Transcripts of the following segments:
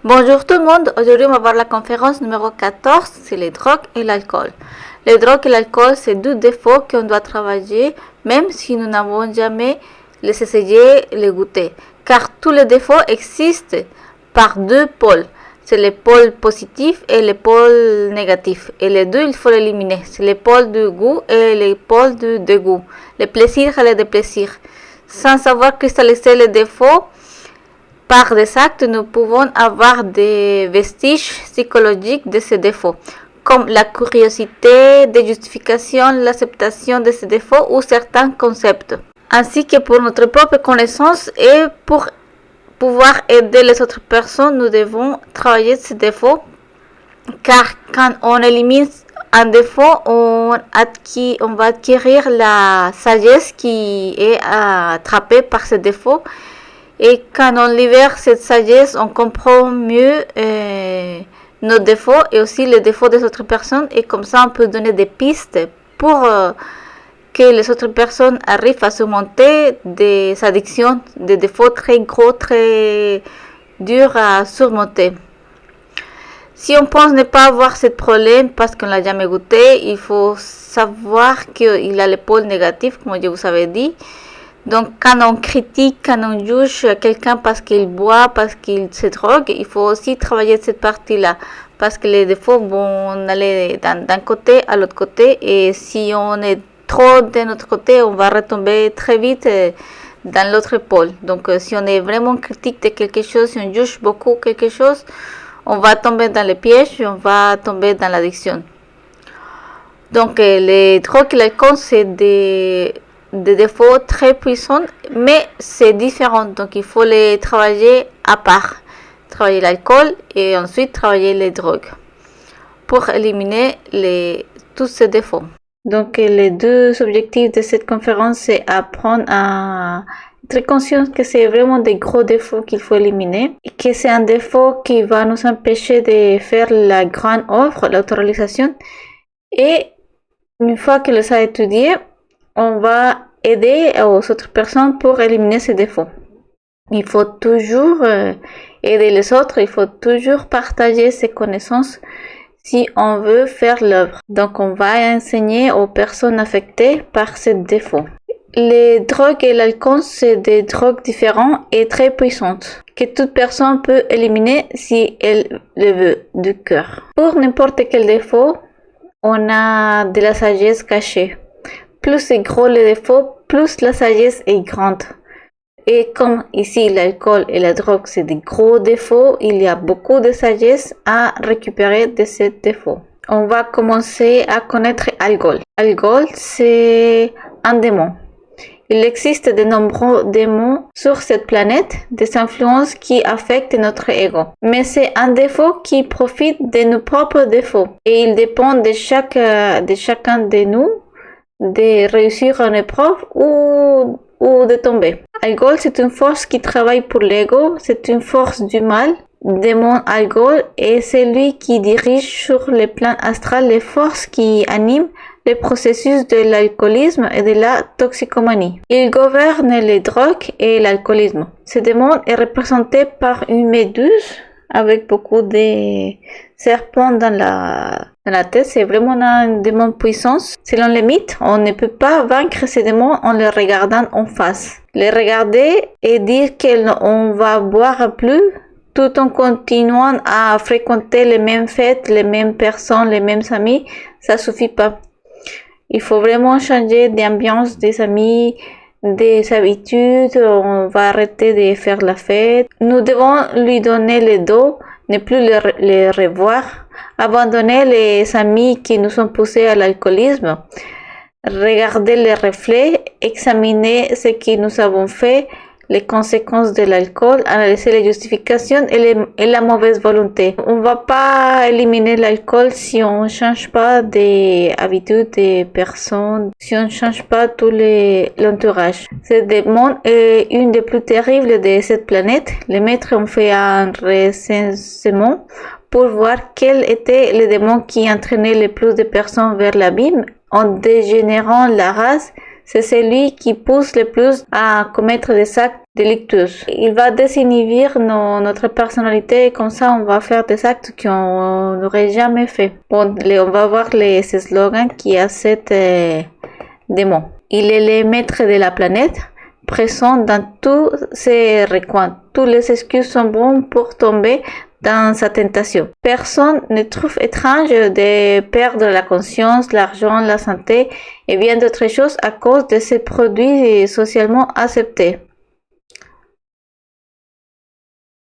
Bonjour tout le monde, aujourd'hui on va voir la conférence numéro 14, c'est les drogues et l'alcool. Les drogues et l'alcool, c'est deux défauts qu'on doit travailler même si nous n'avons jamais les essayé, les goûter. Car tous les défauts existent par deux pôles. C'est les pôles positifs et les pôles négatifs. Et les deux, il faut l'éliminer. C'est les pôles du goût et les pôles du dégoût. Les plaisirs et les déplaisirs. Sans savoir cristalliser les défauts, par des actes, nous pouvons avoir des vestiges psychologiques de ces défauts, comme la curiosité, des justifications, l'acceptation de ces défauts ou certains concepts. Ainsi que pour notre propre connaissance et pour pouvoir aider les autres personnes, nous devons travailler ces défauts, car quand on élimine un défaut, on va acquérir la sagesse qui est attrapée par ce défaut. Et quand on libère cette sagesse, on comprend mieux nos défauts et aussi les défauts des autres personnes. Et comme ça, on peut donner des pistes pour que les autres personnes arrivent à surmonter des addictions, des défauts très gros, très durs à surmonter. Si on pense ne pas avoir ce problème parce qu'on l'a jamais goûté, il faut savoir qu'il a les pôles négatifs, comme je vous avais dit. Donc, quand on critique, quand on juge quelqu'un parce qu'il boit, parce qu'il se drogue, il faut aussi travailler cette partie-là. Parce que les défauts vont aller d'un côté à l'autre côté. Et si on est trop de notre côté, on va retomber très vite dans l'autre pôle. Donc, si on est vraiment critique de quelque chose, si on juge beaucoup quelque chose, on va tomber dans les pièges et on va tomber dans l'addiction. Donc, les drogues et l'alcool, c'est des défauts très puissants, mais c'est différent. Donc, il faut les travailler à part. Travailler l'alcool et ensuite travailler les drogues pour éliminer tous ces défauts. Donc, les deux objectifs de cette conférence, c'est apprendre à être conscient que c'est vraiment des gros défauts qu'il faut éliminer et que c'est un défaut qui va nous empêcher de faire la grande offre, l'autoréalisation. Et une fois que les a étudiés, on va aider aux autres personnes pour éliminer ces défauts. Il faut toujours aider les autres, il faut toujours partager ses connaissances si on veut faire l'œuvre. Donc, on va enseigner aux personnes affectées par ces défauts. Les drogues et l'alcool, c'est des drogues différentes et très puissantes que toute personne peut éliminer si elle le veut du cœur. Pour n'importe quel défaut, on a de la sagesse cachée. Plus c'est gros le défaut, plus la sagesse est grande. Et comme ici l'alcool et la drogue c'est des gros défauts, il y a beaucoup de sagesse à récupérer de ces défauts. On va commencer à connaître l'alcool. L'alcool c'est un démon. Il existe de nombreux démons sur cette planète, des influences qui affectent notre ego. Mais c'est un défaut qui profite de nos propres défauts. Et il dépend de chacun de nous de réussir une épreuve ou de tomber. Algol, c'est une force qui travaille pour l'ego, c'est une force du mal. Démon Algol est celui qui dirige sur le plan astral les forces qui animent le processus de l'alcoolisme et de la toxicomanie. Il gouverne les drogues et l'alcoolisme. Ce démon est représenté par une méduse avec beaucoup de serpents dans la tête. C'est vraiment un démon puissant. Selon les mythes, on ne peut pas vaincre ces démons en les regardant en face. Les regarder et dire qu'on va boire plus tout en continuant à fréquenter les mêmes fêtes, les mêmes personnes, les mêmes amis, ça suffit pas. Il faut vraiment changer d'ambiance, des amis, des habitudes. On va arrêter de faire la fête. Nous devons lui donner le dos, ne plus les revoir, abandonner les amis qui nous ont poussés à l'alcoolisme, regarder les reflets, examiner ce que nous avons fait, les conséquences de l'alcool, analyser les justifications et la mauvaise volonté. On ne va pas éliminer l'alcool si on ne change pas des habitudes des personnes, si on ne change pas tout l'entourage. Ce démon est une des plus terribles de cette planète. Les maîtres ont fait un recensement pour voir quels étaient les démons qui entraînaient le plus de personnes vers l'abîme en dégénérant la race. c'est celui qui pousse le plus à commettre des actes délictueux. Il va désinhibir notre personnalité, comme ça on va faire des actes qu'on n'aurait jamais fait. Bon, on va voir ces slogans qui a cette démon. Il est le maître de la planète, présent dans tous ses recoins. Toutes les excuses sont bonnes pour tomber dans sa tentation. Personne ne trouve étrange de perdre la conscience, l'argent, la santé et bien d'autres choses à cause de ces produits socialement acceptés.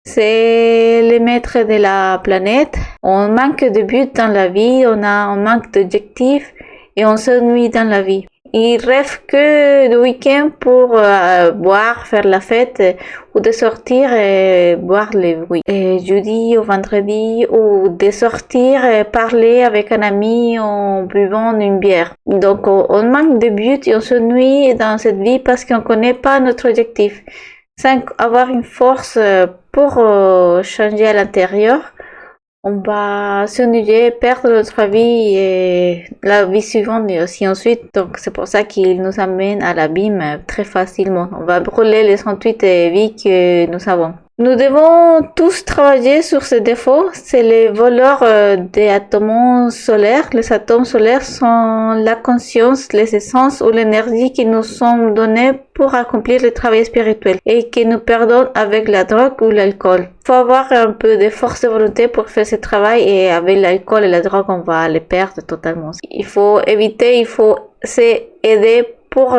C'est le maître de la planète. On manque de but dans la vie, on a un manque d'objectifs et on s'ennuie dans la vie. Il rêve que de week-end pour boire, faire la fête ou de sortir et boire le jeudi ou vendredi ou de sortir et parler avec un ami en buvant une bière. Donc on manque de but et on s'ennuie dans cette vie parce qu'on ne connaît pas notre objectif. Sans avoir une force pour changer à l'intérieur, on va s'ennuyer, perdre notre vie et la vie suivante et aussi ensuite. Donc c'est pour ça qu'il nous amène à l'abîme très facilement. On va brûler les 38 vies que nous avons. Nous devons tous travailler sur ces défauts. C'est les voleurs des atomes solaires. Les atomes solaires sont la conscience, les essences ou l'énergie qui nous sont données pour accomplir le travail spirituel et que nous perdons avec la drogue ou l'alcool. Il faut avoir un peu de force de volonté pour faire ce travail et avec l'alcool et la drogue, on va les perdre totalement. Il faut éviter, il faut s'aider pour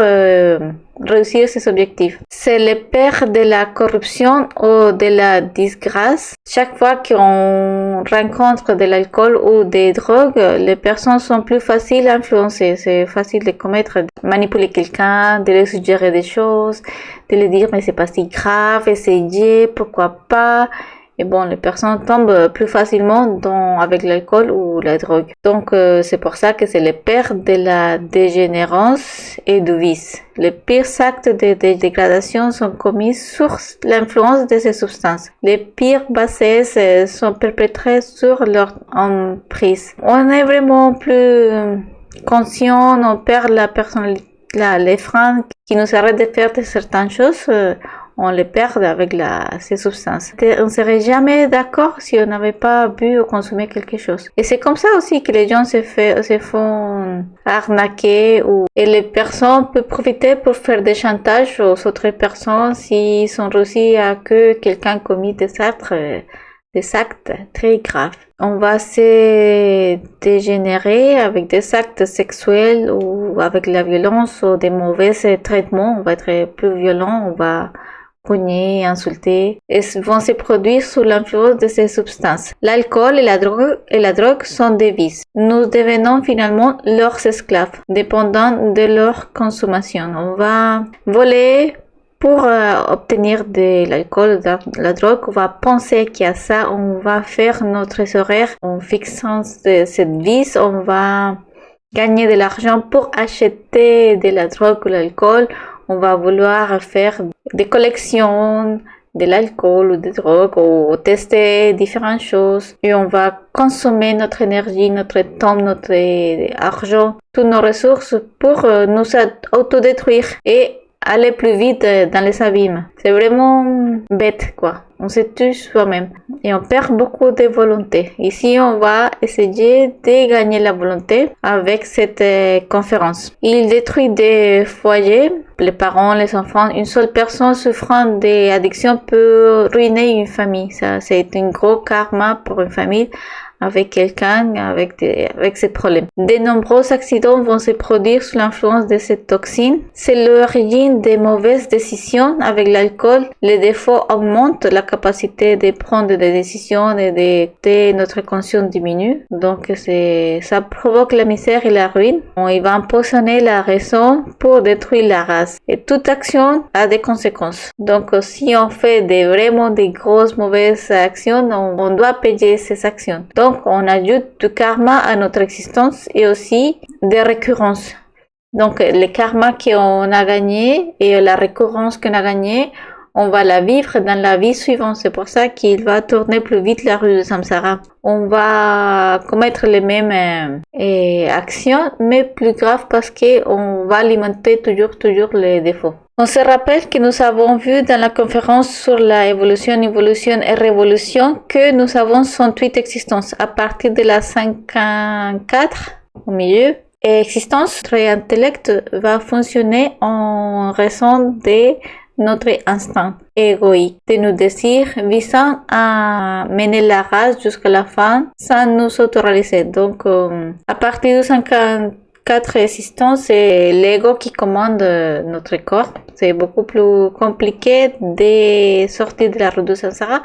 réussir ses objectifs. C'est le père de la corruption ou de la disgrâce. Chaque fois qu'on rencontre de l'alcool ou des drogues, les personnes sont plus faciles à influencer. C'est facile de commettre, manipuler quelqu'un, de lui suggérer des choses, de lui dire mais c'est pas si grave, essayez, pourquoi pas. Et bon, les personnes tombent plus facilement avec l'alcool ou la drogue. Donc, c'est pour ça que c'est le père de la dégénérance et du vice. Les pires actes de dégradation sont commis sous l'influence de ces substances. Les pires bassesses sont perpétrées sur leur emprise. On est vraiment plus conscient, on perd la personnalité, les freins qui nous arrêtent de faire certaines choses. On les perd avec ces substances. On ne serait jamais d'accord si on n'avait pas bu ou consommé quelque chose. Et c'est comme ça aussi que les gens se font arnaquer et les personnes peuvent profiter pour faire des chantages aux autres personnes s'ils ont réussi à que quelqu'un commis des actes très graves. On va se dégénérer avec des actes sexuels ou avec la violence ou des mauvais traitements. On va être plus violent, on va cogner, insulter, et vont se produire sous l'influence de ces substances. L'alcool et la drogue sont des vices. Nous devenons finalement leurs esclaves, dépendant de leur consommation. On va voler pour obtenir de l'alcool, de la drogue. On va penser qu'il y a ça, on va faire notre horaire en fixant cette vice, on va gagner de l'argent pour acheter de la drogue ou l'alcool. On va vouloir faire des collections de l'alcool ou des drogues ou tester différentes choses et on va consommer notre énergie, notre temps, notre argent, toutes nos ressources pour nous autodétruire et aller plus vite dans les abîmes. C'est vraiment bête quoi. On se tue soi-même et on perd beaucoup de volonté. Ici, on va essayer de gagner la volonté avec cette conférence. Il détruit des foyers, les parents, les enfants. Une seule personne souffrant d'addiction peut ruiner une famille. Ça, c'est un gros karma pour une famille avec quelqu'un avec ces problèmes. De nombreux accidents vont se produire sous l'influence de cette toxine. C'est l'origine des mauvaises décisions avec l'alcool. Les défauts augmentent, la capacité de prendre des décisions et notre conscience diminue. Donc ça provoque la misère et la ruine. Il va empoisonner la raison pour détruire la race. Et toute action a des conséquences. Donc si on fait vraiment des grosses mauvaises actions, on doit payer ces actions. Donc on ajoute du karma à notre existence et aussi des récurrences. Donc le karma qu'on a gagné et la récurrence qu'on a gagné, on va la vivre dans la vie suivante. C'est pour ça qu'il va tourner plus vite la rue de Samsara. On va commettre les mêmes actions, mais plus grave parce qu'on va alimenter toujours les défauts. On se rappelle que nous avons vu dans la conférence sur la évolution et révolution que nous avons 108 existences. À partir de la 54 au milieu, et existence, notre intellect va fonctionner en raison de notre instinct égoïque, de nos désirs visant à mener la race jusqu'à la fin sans nous autoriser. Donc, à partir de 54 existences, c'est l'ego qui commande notre corps. C'est beaucoup plus compliqué de sortir de la route de Samsara,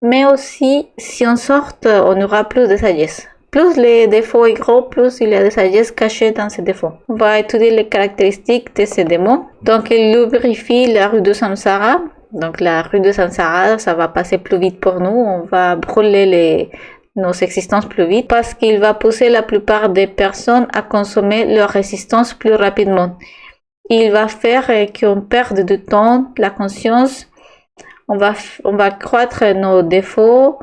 mais aussi, si on sort, on aura plus de sagesse. Plus les défauts est gros, plus il y a de sagesse cachée dans ces défauts. On va étudier les caractéristiques de ces démons. Donc, il lubrifie la rue de Samsara. Donc, la rue de Samsara, ça va passer plus vite pour nous. On va brûler nos existences plus vite parce qu'il va pousser la plupart des personnes à consommer leur résistance plus rapidement. Il va faire qu'on perde du temps, la conscience. On va croître nos défauts.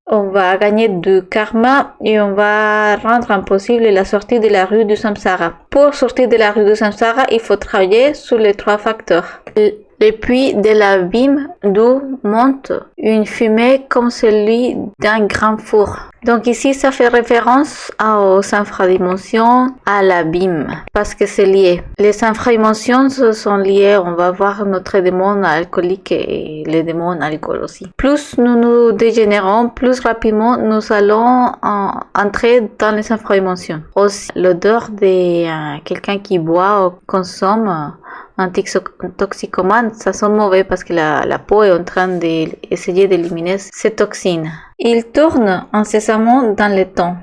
On va gagner du karma et on va rendre impossible la sortie de la rue du Samsara. Pour sortir de la rue du Samsara, il faut travailler sur les 3 facteurs. Le puits de l'abîme d'où monte une fumée comme celui d'un grand four. Donc ici, ça fait référence aux infradimensions, à l'abîme, parce que c'est lié. Les infradimensions sont liées, on va voir notre démon alcoolique et les démons alcool aussi. Plus nous nous dégénérons, plus rapidement nous allons entrer dans les infradimensions. Aussi, l'odeur de quelqu'un qui boit ou consomme un toxicomane, ça sent mauvais parce que la peau est en train d'essayer d'éliminer ces toxines. Il tourne incessamment dans le temps.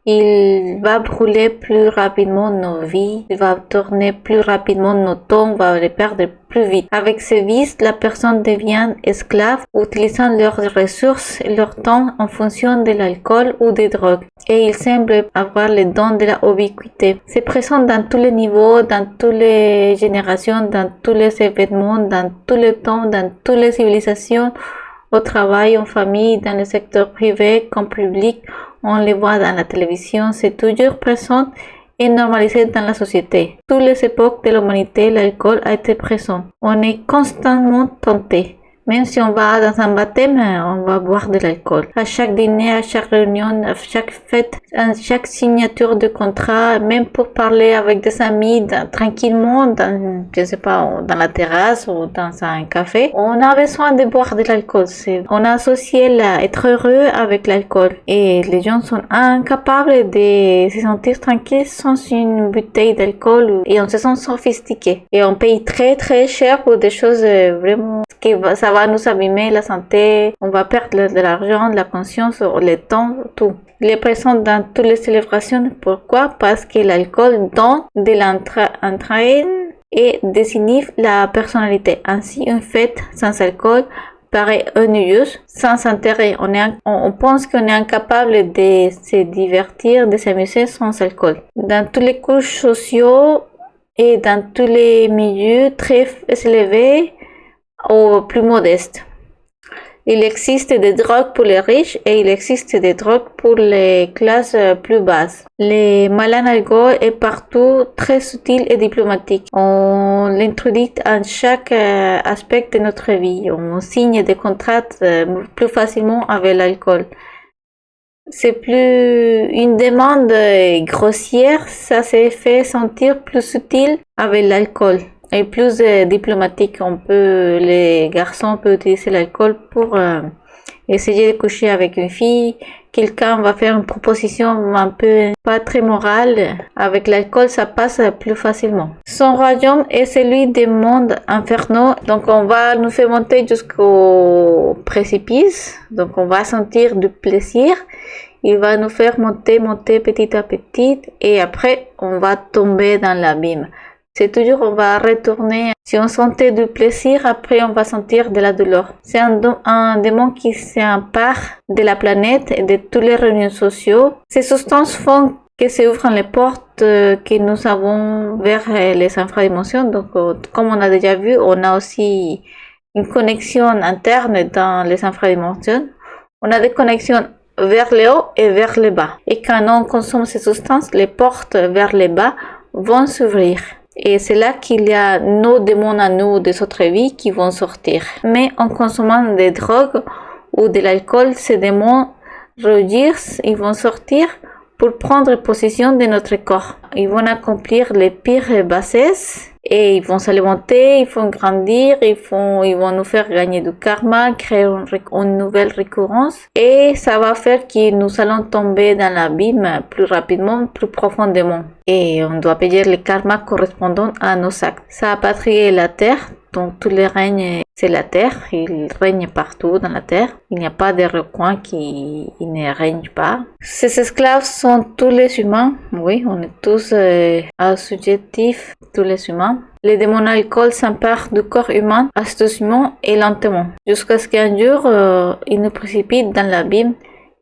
Il va brûler plus rapidement nos vies, il va tourner plus rapidement nos temps, on va les perdre plus vite. Avec ces vices, la personne devient esclave, utilisant leurs ressources et leur temps en fonction de l'alcool ou des drogues. Et il semble avoir le don de la ubiquité. C'est présent dans tous les niveaux, dans toutes les générations, dans tous les événements, dans tous les temps, dans toutes les civilisations, au travail, en famille, dans le secteur privé comme public. On les voit dans la télévision, c'est toujours présent et normalisé dans la société. Toutes les époques de l'humanité, l'alcool a été présent. On est constamment tenté. Même si on va dans un baptême, on va boire de l'alcool. À chaque dîner, à chaque réunion, à chaque fête, à chaque signature de contrat, même pour parler avec des amis tranquillement, dans, je sais pas, dans la terrasse ou dans un café, on a besoin de boire de l'alcool. On a associé être heureux avec l'alcool. Et les gens sont incapables de se sentir tranquilles sans une bouteille d'alcool et on se sent sophistiqué. Et on paye très très cher pour des choses vraiment ça va nous abîmer la santé, on va perdre de l'argent, de la conscience, le temps, tout. Il est présent dans toutes les célébrations. Pourquoi? Parce que l'alcool donne de l'entraîne et désinhibe la personnalité. Ainsi, une fête sans alcool paraît ennuyeuse, sans intérêt. On pense qu'on est incapable de se divertir, de s'amuser sans alcool. Dans toutes les couches sociaux et dans tous les milieux très élevés, ou plus modeste. Il existe des drogues pour les riches et il existe des drogues pour les classes plus basses. Le malanalgo est partout très subtil et diplomatique. On l'introduit à chaque aspect de notre vie. On signe des contrats plus facilement avec l'alcool. C'est plus une demande grossière, ça s'est fait sentir plus subtil avec l'alcool. Et plus diplomatique, les garçons peuvent utiliser l'alcool pour essayer de coucher avec une fille. Quelqu'un va faire une proposition un peu pas très morale. Avec l'alcool, ça passe plus facilement. Son royaume est celui des mondes infernaux. Donc, on va nous faire monter jusqu'au précipice. Donc, on va sentir du plaisir. Il va nous faire monter petit à petit. Et après, on va tomber dans l'abîme. C'est toujours, on va retourner. Si on sentait du plaisir, après on va sentir de la douleur. C'est un démon qui s'empare de la planète et de tous les réunions sociaux. Ces substances font que s'ouvrent les portes que nous avons vers les infradimensions. Donc, comme on a déjà vu, on a aussi une connexion interne dans les infradimensions. On a des connexions vers le haut et vers le bas. Et quand on consomme ces substances, les portes vers le bas vont s'ouvrir. Et c'est là qu'il y a nos démons à nous des autres vies qui vont sortir. Mais en consommant des drogues ou de l'alcool, ces démons redirent, ils vont sortir pour prendre possession de notre corps. Ils vont accomplir les pires bassesses et ils vont s'alimenter, ils vont grandir, ils vont nous faire gagner du karma, créer une nouvelle récurrence et ça va faire que nous allons tomber dans l'abîme plus rapidement, plus profondément. Et on doit payer le karma correspondant à nos actes. Ça a patrié la terre. Donc, tous les règnes, c'est la terre. Il règne partout dans la terre. Il n'y a pas de recoin qui ne règne pas. Ces esclaves sont tous les humains. Oui, on est tous assujettifs, tous les humains. Les démons alcool s'emparent du corps humain astucieusement et lentement, jusqu'à ce qu'un jour, ils nous précipitent dans l'abîme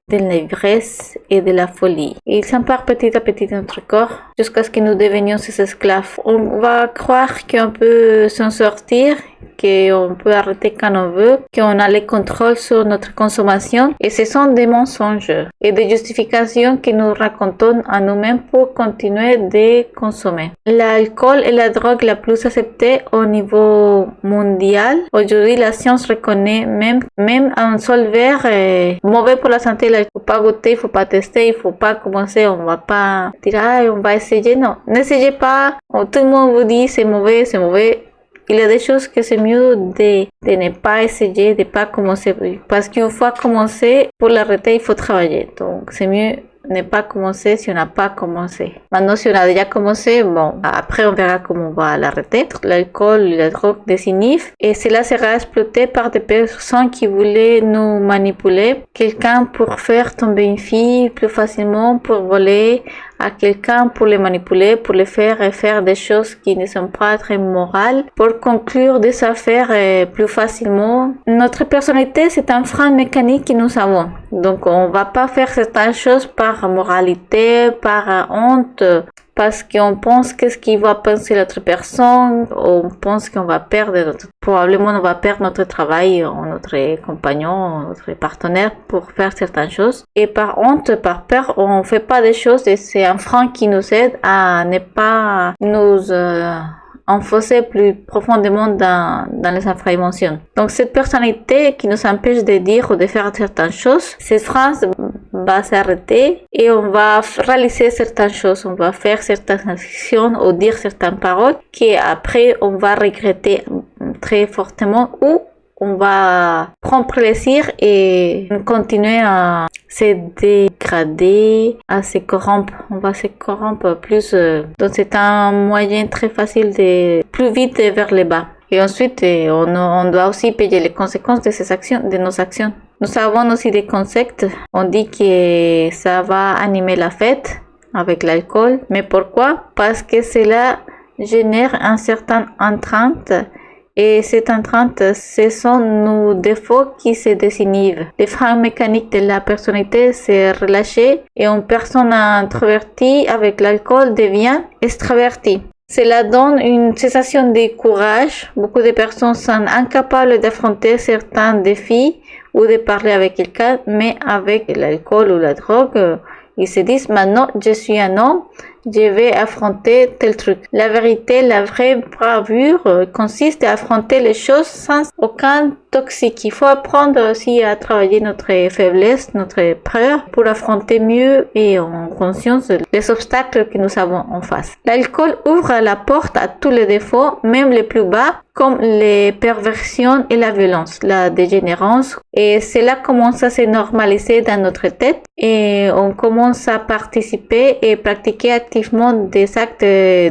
de l'ivresse et de la folie. Il s'empare petit à petit de notre corps jusqu'à ce que nous devenions ses esclaves. On va croire qu'on peut s'en sortir, qu'on peut arrêter quand on veut, qu'on a le contrôle sur notre consommation et ce sont des mensonges et des justifications que nous racontons à nous-mêmes pour continuer de consommer. L'alcool est la drogue la plus acceptée au niveau mondial. Aujourd'hui, la science reconnaît même un seul verre est mauvais pour la santé. Il ne faut pas goûter, il ne faut pas tester, il ne faut pas commencer. On ne va pas dire on va essayer. Non, n'essayez pas. Tout le monde vous dit c'est mauvais, c'est mauvais. Il y a des choses que c'est mieux de ne pas essayer, de ne pas commencer. Parce qu'une fois commencé, pour l'arrêter, il faut travailler. Donc, c'est mieux ne pas commencer si on n'a pas commencé. Maintenant, si on a déjà commencé, bon, après, on verra comment on va l'arrêter. L'alcool, la drogue désinhibe. Et cela sera exploité par des personnes qui voulaient nous manipuler. Quelqu'un pour faire tomber une fille plus facilement, pour voler à quelqu'un, pour les manipuler, pour les faire des choses qui ne sont pas très morales, pour conclure des affaires plus facilement. Notre personnalité, c'est un frein mécanique que nous avons. Donc, on va pas faire certaines choses par moralité, par honte, parce qu'on pense qu'est-ce qu'il va penser l'autre personne, on pense qu'on va perdre probablement on va perdre notre travail, notre compagnon, notre partenaire pour faire certaines choses. Et par honte, par peur, on fait pas des choses et c'est un frein qui nous aide à ne pas nous enfoncer plus profondément dans les infradimensions. Donc cette personnalité qui nous empêche de dire ou de faire certaines choses, cette phrase va s'arrêter et on va réaliser certaines choses, on va faire certaines actions ou dire certaines paroles qu'après on va regretter très fortement ou on va prendre plaisir et continuer à se dégrader, à se corrompre. On va se corrompre plus. Donc c'est un moyen très facile de plus vite vers le bas. Et ensuite, on doit aussi payer les conséquences de ces actions, de nos actions. Nous avons aussi des concepts. On dit que ça va animer la fête avec l'alcool. Mais pourquoi? Parce que cela génère un certain entrainte. Et cette entrainte, ce sont nos défauts qui se désinhibent. Les freins mécaniques de la personnalité se relâchent et une personne introvertie avec l'alcool devient extravertie. Cela donne une sensation de courage. Beaucoup de personnes sont incapables d'affronter certains défis ou de parler avec quelqu'un, mais avec l'alcool ou la drogue, ils se disent maintenant je suis un homme, je vais affronter tel truc. La vérité, la vraie bravoure consiste à affronter les choses sans aucun toxique. Il faut apprendre aussi à travailler notre faiblesse, notre peur pour affronter mieux et en conscience les obstacles que nous avons en face. L'alcool ouvre la porte à tous les défauts, même les plus bas, comme les perversions et la violence, la dégénérance. Et cela commence à se normaliser dans notre tête et on commence à participer et pratiquer activement des actes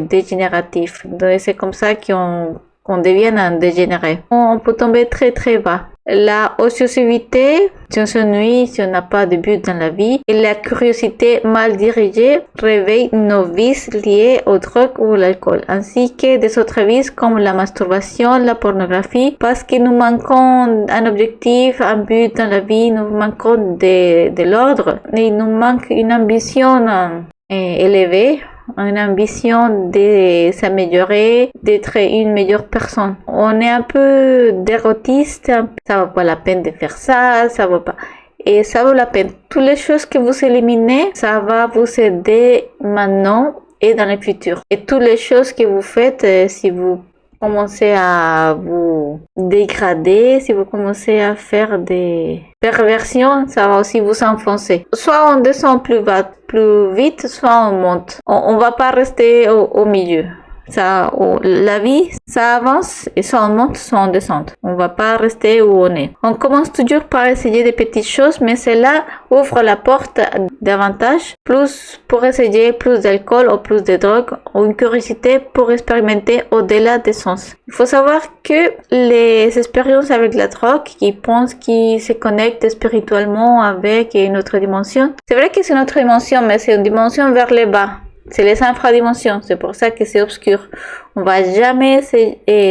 dégénératifs. Donc c'est comme ça qu'on devient un dégénéré. On peut tomber très très bas. La ociosidité, si on s'ennuie, si on n'a pas de but dans la vie, et la curiosité mal dirigée réveille nos vices liés aux drogues ou l'alcool, ainsi que des autres vices comme la masturbation, la pornographie, parce que nous manquons un objectif, un but dans la vie, nous manquons de l'ordre, et il nous manque une ambition élevée. une ambition de s'améliorer, d'être une meilleure personne. On est un peu dérotiste, ça vaut pas la peine de faire ça, ça vaut pas. Et ça vaut la peine. Toutes les choses que vous éliminez, ça va vous aider maintenant et dans le futur. Et toutes les choses que vous faites, si vous commencez à vous dégrader, si vous commencez à faire des perversions, ça va aussi vous enfoncer. Soit on descend plus vite, soit on monte. On va pas rester au milieu. La vie, ça avance et soit on monte, soit on descend. On va pas rester où on est. On commence toujours par essayer des petites choses, mais cela ouvre la porte davantage, plus pour essayer plus d'alcool ou plus de drogue, ou une curiosité pour expérimenter au-delà des sens. Il faut savoir que les expériences avec la drogue, qui pensent qu'ils se connectent spirituellement avec une autre dimension, c'est vrai que c'est une autre dimension, mais c'est une dimension vers le bas. C'est les infradimensions, c'est pour ça que c'est obscur. On va jamais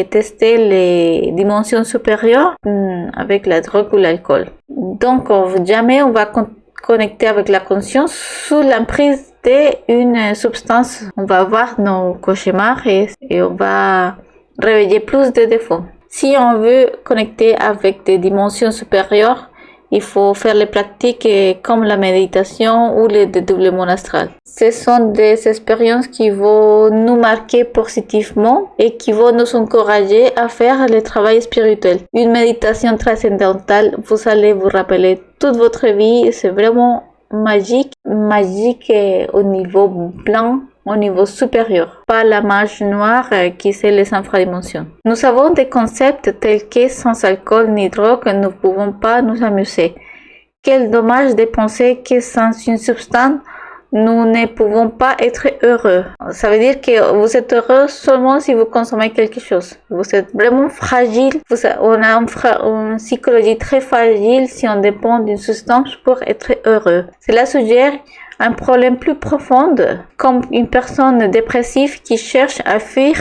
tester les dimensions supérieures avec la drogue ou l'alcool. Donc jamais on va connecter avec la conscience sous l'emprise d'une substance. On va avoir nos cauchemars et on va réveiller plus de défauts. Si on veut connecter avec des dimensions supérieures, il faut faire les pratiques comme la méditation ou le dédoublement astral. Ce sont des expériences qui vont nous marquer positivement et qui vont nous encourager à faire le travail spirituel. Une méditation transcendantale, vous allez vous rappeler toute votre vie. C'est vraiment magique au niveau blanc, au niveau supérieur, pas la mage noire qui c'est les infradimensions. Nous avons des concepts tels que sans alcool ni drogue, nous ne pouvons pas nous amuser. Quel dommage de penser que sans une substance, nous ne pouvons pas être heureux. Ça veut dire que vous êtes heureux seulement si vous consommez quelque chose. Vous êtes vraiment fragile. On a une psychologie très fragile si on dépend d'une substance pour être heureux. Cela suggère un problème plus profond, comme une personne dépressive qui cherche à fuir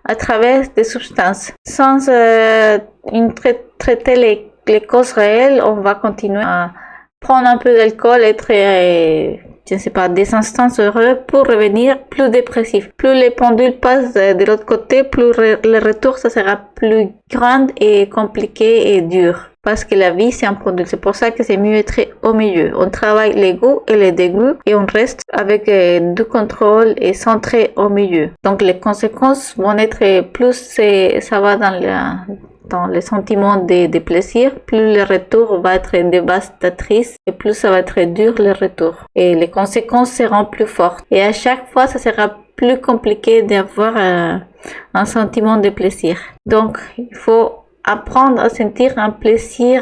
à travers des substances. Sans traiter les causes réelles, on va continuer à prendre un peu d'alcool, être je ne sais pas, des instants heureux pour revenir plus dépressif. Plus les pendules passent de l'autre côté, plus le retour, ça sera plus grand et compliqué et dur. Parce que la vie, c'est un pendule. C'est pour ça que c'est mieux être au milieu. On travaille les goûts et les dégoûts et on reste avec du contrôle et centré au milieu. Donc, les conséquences vont être plus, ça va dans les sentiments de plaisir, plus le retour va être dévastatrice et plus ça va être dur le retour. Et les conséquences seront plus fortes. Et à chaque fois, ça sera plus compliqué d'avoir un sentiment de plaisir. Donc, il faut apprendre à sentir un plaisir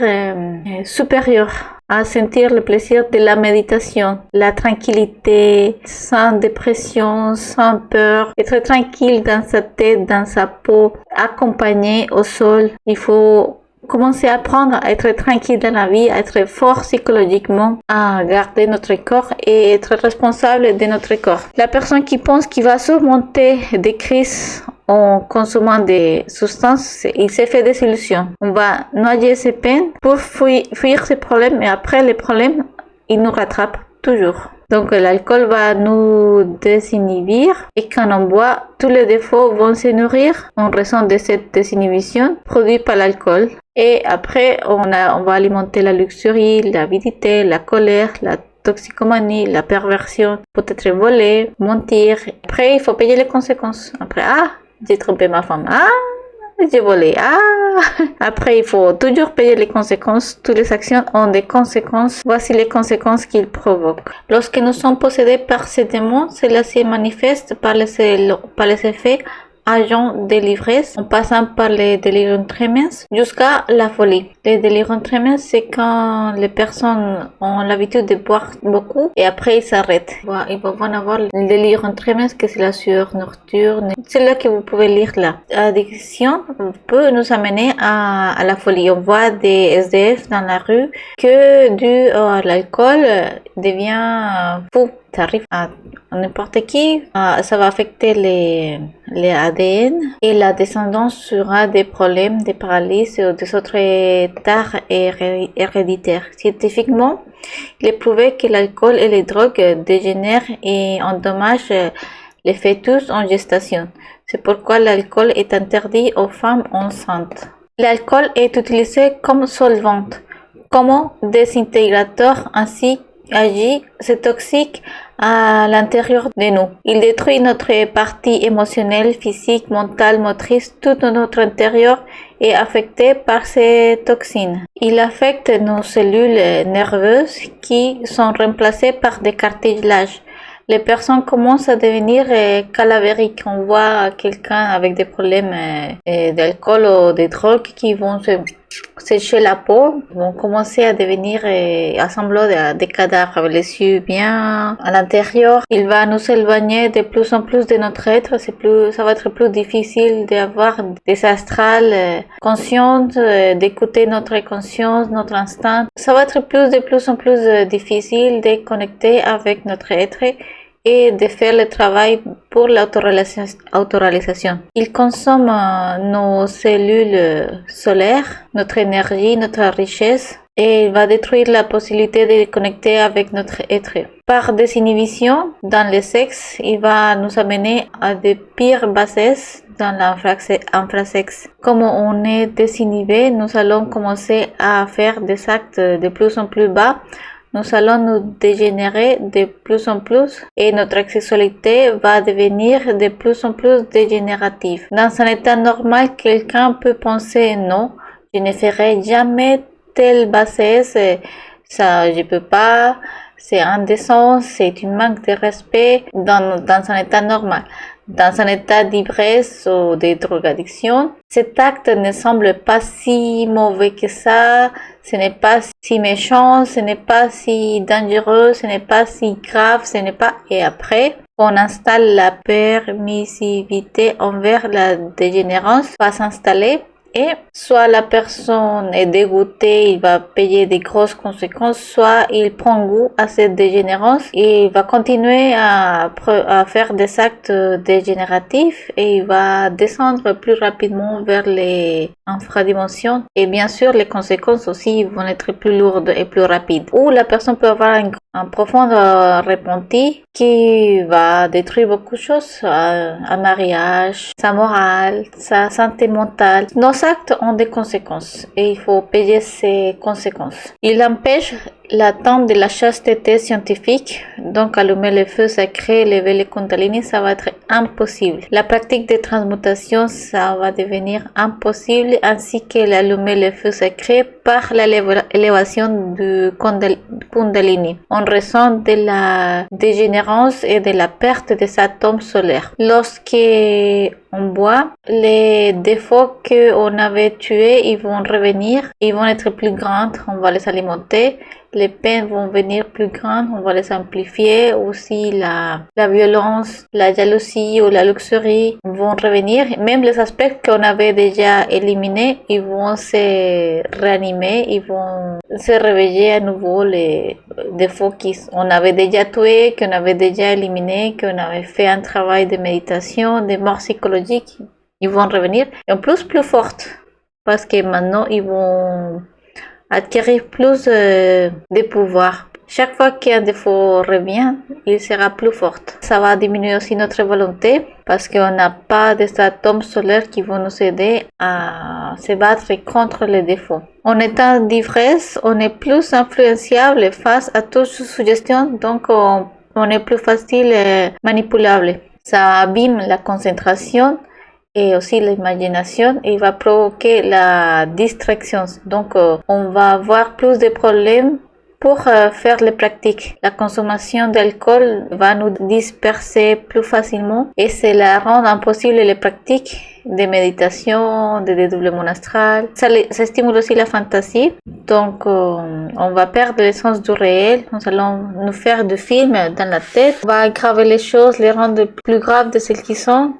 supérieur, à sentir le plaisir de la méditation, la tranquillité, sans dépression, sans peur, être tranquille dans sa tête, dans sa peau, accompagné au sol. Il faut commencer à apprendre à être tranquille dans la vie, à être fort psychologiquement, à garder notre corps et être responsable de notre corps. La personne qui pense qu'il va surmonter des crises en consommant des substances, il s'est fait des illusions. On va noyer ses peines pour fuir ses problèmes et après les problèmes, ils nous rattrapent toujours. Donc l'alcool va nous désinhibir et quand on boit, tous les défauts vont se nourrir en raison de cette désinhibition produite par l'alcool. Et après, on va alimenter la luxurie, l'avidité, la colère, la toxicomanie, la perversion, peut-être voler, mentir. Après, il faut payer les conséquences. Après, j'ai trompé ma femme. J'ai volé. Après, il faut toujours payer les conséquences. Toutes les actions ont des conséquences. Voici les conséquences qu'ils provoquent. Lorsque nous sommes possédés par ces démons, cela se manifeste par les effets agents de l'ivresse, en passant par les délirium tremens jusqu'à la folie. Les délirium tremens, c'est quand les personnes ont l'habitude de boire beaucoup et après ils s'arrêtent. Ils vont avoir le délirium tremens, que c'est la sueur nocturne. C'est là que vous pouvez lire là. L'addiction peut nous amener à la folie. On voit des SDF dans la rue que dû à l'alcool devient fou. Ça arrive à n'importe qui, ça va affecter les ADN et la descendance sera des problèmes, des paralyses ou des autres états héréditaires. Scientifiquement, il est prouvé que l'alcool et les drogues dégénèrent et endommagent les fœtus en gestation. C'est pourquoi l'alcool est interdit aux femmes enceintes. L'alcool est utilisé comme solvant, comme désintégrateur, ainsi agit, c'est toxique à l'intérieur de nous. Il détruit notre partie émotionnelle, physique, mentale, motrice, tout notre intérieur est affecté par ces toxines. Il affecte nos cellules nerveuses qui sont remplacées par des cartilages. Les personnes commencent à devenir cadavériques. On voit quelqu'un avec des problèmes d'alcool ou de drogue qui vont se sécher la peau, vont commencer à devenir à des cadavres avec les yeux bien à l'intérieur. Il va nous éloigner de plus en plus de notre être. Ça va être plus difficile d'avoir des astrales conscientes, d'écouter notre conscience, notre instinct. Ça va être de plus en plus difficile de connecter avec notre être et de faire le travail pour l'autoréalisation. Il consomme nos cellules solaires, notre énergie, notre richesse, et il va détruire la possibilité de connecter avec notre être. Par désinhibition dans le sexe, il va nous amener à de pires bassesses dans l'infrasexe. Comme on est désinhibé, nous allons commencer à faire des actes de plus en plus bas. Nous allons nous dégénérer de plus en plus et notre sexualité va devenir de plus en plus dégénérative. Dans un état normal, quelqu'un peut penser non, je ne ferai jamais telle bassesse, ça je peux pas, c'est indécent, c'est une manque de respect dans un état normal. Dans un état d'ivresse ou de drogaddiction, cet acte ne semble pas si mauvais que ça, ce n'est pas si méchant, ce n'est pas si dangereux, ce n'est pas si grave, ce n'est pas... Et après, on installe la permissivité envers la dégénérance, va s'installer. Et soit la personne est dégoûtée, il va payer des grosses conséquences, soit il prend goût à cette dégénérance et il va continuer à faire des actes dégénératifs et il va descendre plus rapidement vers les infradimensions. Et bien sûr, les conséquences aussi vont être plus lourdes et plus rapides. Ou la personne peut avoir un profond repenti qui va détruire beaucoup de choses, un mariage, sa morale, sa santé mentale. Nos actes ont des conséquences et il faut payer ces conséquences. Il empêche l'atteinte de la chasteté scientifique, donc allumer le feu sacré, lever les kundalini, ça va être impossible. La pratique de transmutation, ça va devenir impossible, ainsi que l'allumer le feu sacré par l'élévation du kundalini, en raison de la dégénérance et de la perte des atomes solaires. Lorsque on boit, les défauts qu'on avait tués, ils vont revenir, ils vont être plus grands, on va les alimenter. Les peines vont venir plus grandes, on va les amplifier. Aussi la violence, la jalousie ou la luxurie vont revenir. Même les aspects qu'on avait déjà éliminés, ils vont se réanimer, ils vont se réveiller à nouveau, les défauts qu'on avait déjà tués, qu'on avait déjà éliminés, qu'on avait fait un travail de méditation, de mort psychologique. Ils vont revenir et en plus fortes parce que maintenant ils vont acquérir plus de pouvoir. Chaque fois qu'un défaut revient, il sera plus fort. Ça va diminuer aussi notre volonté parce qu'on n'a pas des atomes solaires qui vont nous aider à se battre contre les défauts. En état d'ivresse, on est plus influenciable face à toute suggestion, donc on est plus facile manipulable. Ça abîme la concentration et aussi l'imagination et va provoquer la distraction. Donc, on va avoir plus de problèmes pour faire les pratiques. La consommation d'alcool va nous disperser plus facilement et cela rend impossible les pratiques de méditation, de dédoublement astral. Ça stimule aussi la fantaisie. Donc, on va perdre l'essence du réel. Nous allons nous faire des films dans la tête. On va aggraver les choses, les rendre plus graves de celles qui sont.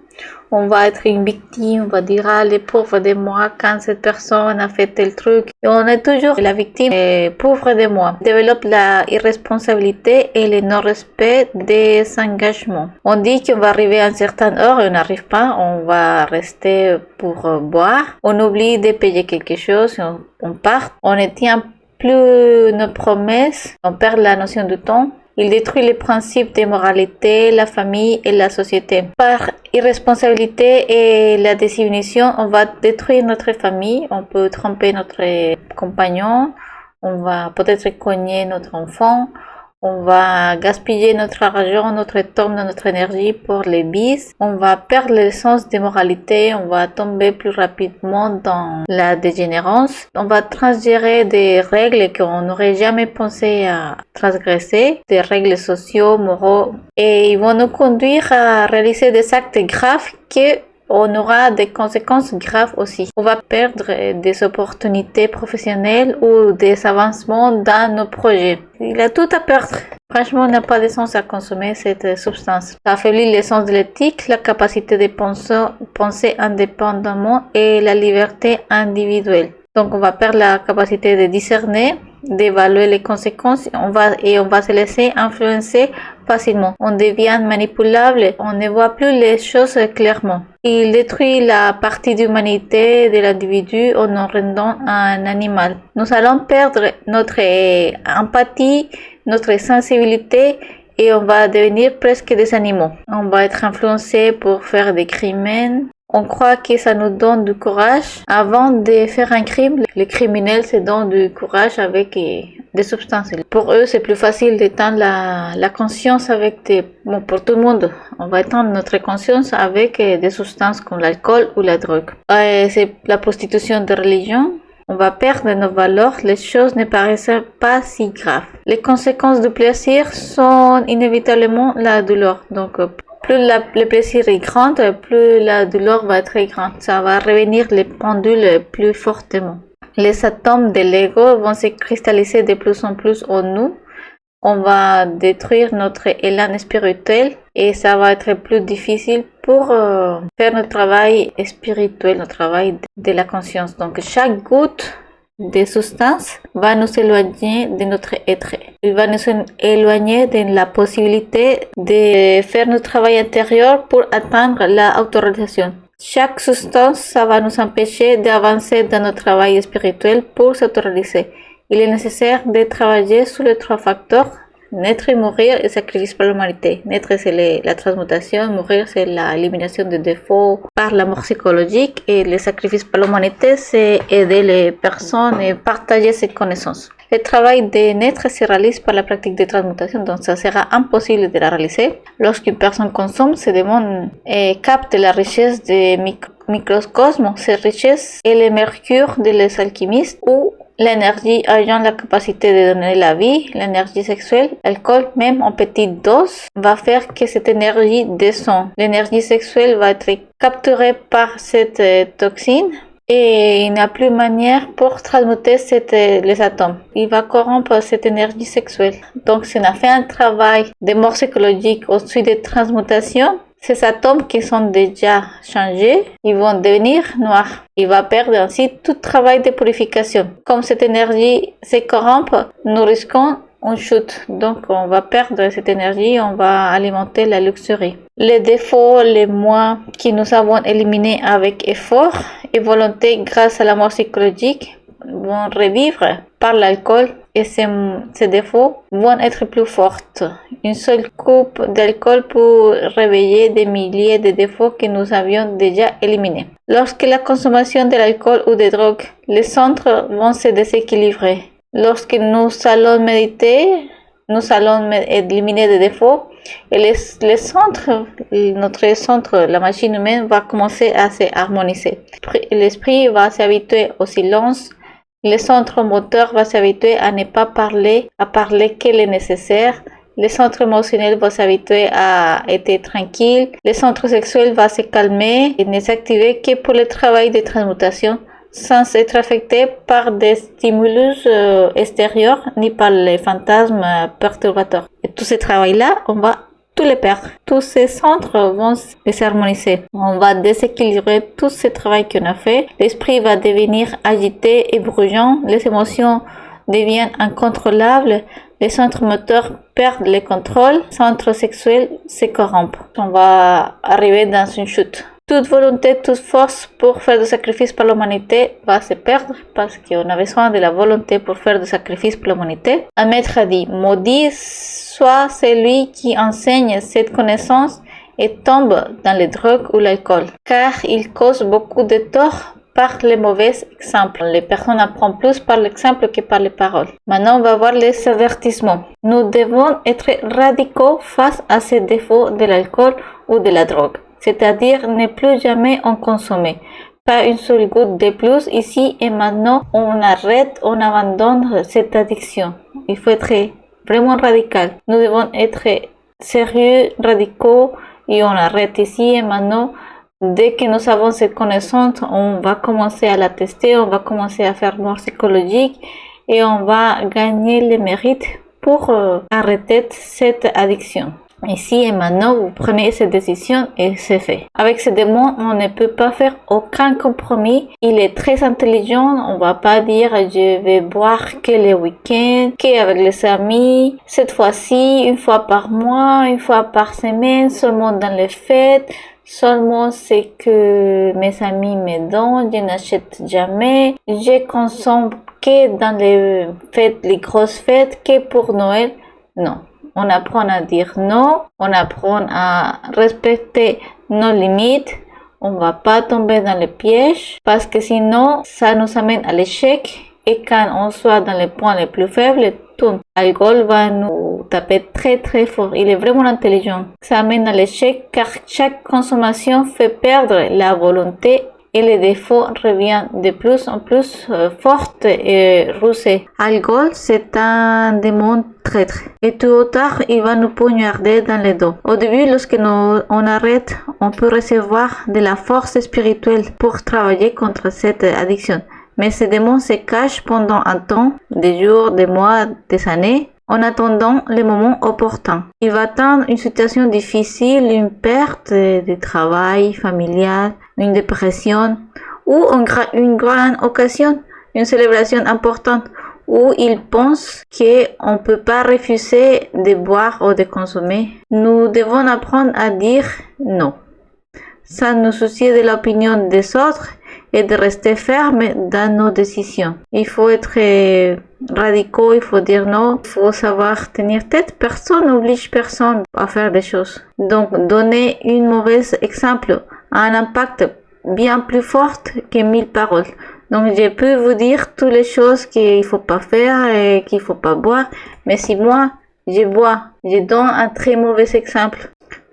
On va être une victime, on va dire ah les pauvres de moi quand cette personne a fait tel truc. Et on est toujours la victime et pauvre de moi. On développe la irresponsabilité et le non-respect des engagements. On dit qu'on va arriver à une certaine heure et on n'arrive pas, on va rester pour boire. On oublie de payer quelque chose, on part. On ne tient plus nos promesses, on perd la notion du temps. Il détruit les principes de moralité, la famille et la société. Par irresponsabilité et la désillusion, on va détruire notre famille, on peut tromper notre compagnon, on va peut-être cogner notre enfant, on va gaspiller notre argent, notre temps, notre énergie pour les bis. On va perdre le sens de moralité. On va tomber plus rapidement dans la dégénérance. On va transgérer des règles qu'on n'aurait jamais pensé à transgresser, des règles sociaux, moraux. Et ils vont nous conduire à réaliser des actes graves que on aura des conséquences graves aussi. On va perdre des opportunités professionnelles ou des avancements dans nos projets. Il a tout à perdre. Franchement, il n'a pas de sens à consommer cette substance. Ça affaiblit l'essence de l'éthique, la capacité de penser indépendamment et la liberté individuelle. Donc, on va perdre la capacité de discerner, d'évaluer les conséquences, on va se laisser influencer facilement. On devient manipulable, on ne voit plus les choses clairement. Il détruit la partie d'humanité de l'individu en nous rendant un animal. Nous allons perdre notre empathie, notre sensibilité et on va devenir presque des animaux. On va être influencé pour faire des crimes. On croit que ça nous donne du courage. Avant de faire un crime, les criminels se donnent du courage avec des substances. Pour eux, c'est plus facile d'éteindre la conscience avec pour tout le monde. On va éteindre notre conscience avec des substances comme l'alcool ou la drogue. C'est la prostitution de religion. On va perdre nos valeurs, les choses ne paraissent pas si graves. Les conséquences du plaisir sont inévitablement la douleur. Donc, plus le plaisir est grand, plus la douleur va être grande. Ça va revenir les pendules plus fortement. Les atomes de l'ego vont se cristalliser de plus en plus en nous. On va détruire notre élan spirituel et ça va être plus difficile pour faire notre travail spirituel, notre travail de la conscience. Donc, chaque goutte de substance va nous éloigner de notre être. Il va nous éloigner de la possibilité de faire notre travail intérieur pour atteindre la autorisation. Chaque substance, ça va nous empêcher d'avancer dans notre travail spirituel pour s'autoriser. Il est nécessaire de travailler sur les trois facteurs: naître et mourir et sacrifice pour l'humanité. Naître, c'est la transmutation, mourir, c'est l'élimination des défauts par la mort psychologique, et le sacrifice pour l'humanité, c'est aider les personnes et partager ses connaissances. Le travail de naître se réalise par la pratique de transmutation, donc ça sera impossible de la réaliser. Lorsqu'une personne consomme, ce démon capte la richesse des microcosmos. Cette richesse est le mercure des alchimistes, ou l'énergie ayant la capacité de donner la vie. L'énergie sexuelle, l'alcool, même en petite dose, va faire que cette énergie descend. L'énergie sexuelle va être capturée par cette toxine et il n'y a plus manière pour transmuter les atomes. Il va corrompre cette énergie sexuelle. Donc, si on a fait un travail de mort psychologique au suite de transmutation, ces atomes qui sont déjà changés, ils vont devenir noirs. Il va perdre ainsi tout travail de purification. Comme cette énergie se corrompt, nous risquons une chute. Donc, on va perdre cette énergie, on va alimenter la luxurie. Les défauts, les moi que nous avons éliminés avec effort et volonté grâce à la mort psychologique vont revivre par l'alcool et ces défauts vont être plus fortes. Une seule coupe d'alcool peut réveiller des milliers de défauts que nous avions déjà éliminés. Lorsque la consommation de l'alcool ou des drogues, les centres vont se déséquilibrer. Lorsque nous allons méditer, nous allons éliminer des défauts et les centres, notre centre, la machine humaine va commencer à s'harmoniser. L'esprit va s'habituer au silence. Le centre moteur va s'habituer à ne pas parler, à parler qu'il est nécessaire. Le centre émotionnel va s'habituer à être tranquille. Le centre sexuel va se calmer et ne s'activer que pour le travail de transmutation, sans être affecté par des stimulus extérieurs ni par les fantasmes perturbateurs. Et tout ce travail-là, on va tout les perdre. Tous ces centres vont désharmoniser. On va déséquilibrer tout ce travail qu'on a fait. L'esprit va devenir agité et bruyant. Les émotions deviennent incontrôlables. Les centres moteurs perdent le contrôle. Les centres sexuels se corrompent. On va arriver dans une chute. Toute volonté, toute force pour faire des sacrifices pour l'humanité va se perdre parce qu'on a besoin de la volonté pour faire des sacrifices pour l'humanité. Un maître a dit, maudit soit celui qui enseigne cette connaissance et tombe dans les drogues ou l'alcool, car il cause beaucoup de tort par les mauvais exemples. Les personnes apprennent plus par l'exemple que par les paroles. Maintenant, on va voir les avertissements. Nous devons être radicaux face à ces défauts de l'alcool ou de la drogue. C'est-à-dire ne plus jamais en consommer. Pas une seule goutte de plus ici et maintenant. On arrête, on abandonne cette addiction. Il faut être vraiment radical. Nous devons être sérieux, radicaux et on arrête ici et maintenant. Dès que nous avons cette connaissance, on va commencer à la tester, on va commencer à faire mort psychologique et on va gagner les mérites pour arrêter cette addiction. Ici et maintenant, vous prenez cette décision et c'est fait. Avec ce démon, on ne peut pas faire aucun compromis. Il est très intelligent. On va pas dire je vais boire que les week-ends, qu'avec les amis. Cette fois-ci, une fois par mois, une fois par semaine, seulement dans les fêtes. Seulement ce que mes amis me donnent, je n'achète jamais. Je consomme que dans les fêtes, les grosses fêtes, que pour Noël. Non. On apprend à dire non, on apprend à respecter nos limites, on va pas tomber dans les pièges parce que sinon ça nous amène à l'échec et quand on soit dans les points les plus faibles, tout l'alcool va nous taper très très fort. Il est vraiment intelligent. Ça amène à l'échec car chaque consommation fait perdre la volonté et les défauts reviennent de plus en plus fortes et rusés. L'alcool, c'est un démon traître. Et tôt ou tard, il va nous poignarder dans le dos. Au début, lorsque on arrête, on peut recevoir de la force spirituelle pour travailler contre cette addiction. Mais ce démon se cache pendant un temps, des jours, des mois, des années, en attendant le moment opportun. Il va attendre une situation difficile, une perte de travail familial, une dépression ou une grande occasion, une célébration importante où il pense qu'on ne peut pas refuser de boire ou de consommer. Nous devons apprendre à dire non, sans nous soucier de l'opinion des autres et de rester ferme dans nos décisions. Il faut être radicaux, il faut dire non, il faut savoir tenir tête. Personne n'oblige personne à faire des choses. Donc, donner un mauvais exemple a un impact bien plus fort que 1000 paroles. Donc, je peux vous dire toutes les choses qu'il faut pas faire et qu'il faut pas boire. Mais si moi, je bois, je donne un très mauvais exemple.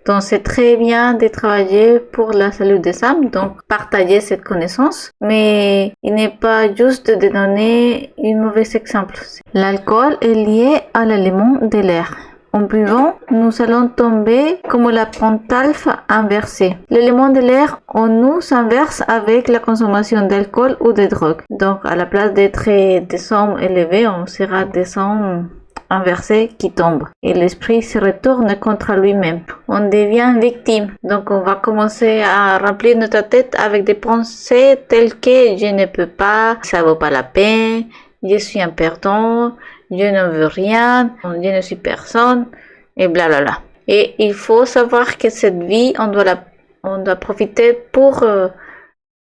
Donc, c'est très bien de travailler pour la salut des âmes, donc partager cette connaissance, mais il n'est pas juste de donner un mauvais exemple. L'alcool est lié à l'élément de l'air. En buvant, nous allons tomber comme la pentalphe inversée. L'élément de l'air en nous s'inverse avec la consommation d'alcool ou de drogue. Donc, à la place d'être des hommes élevés, on sera des hommes inversé qui tombe et l'esprit se retourne contre lui-même. On devient victime. Donc on va commencer à remplir notre tête avec des pensées telles que je ne peux pas, ça vaut pas la peine, je suis un perdant, je ne veux rien, je ne suis personne et blablabla. Et il faut savoir que cette vie, on doit profiter pour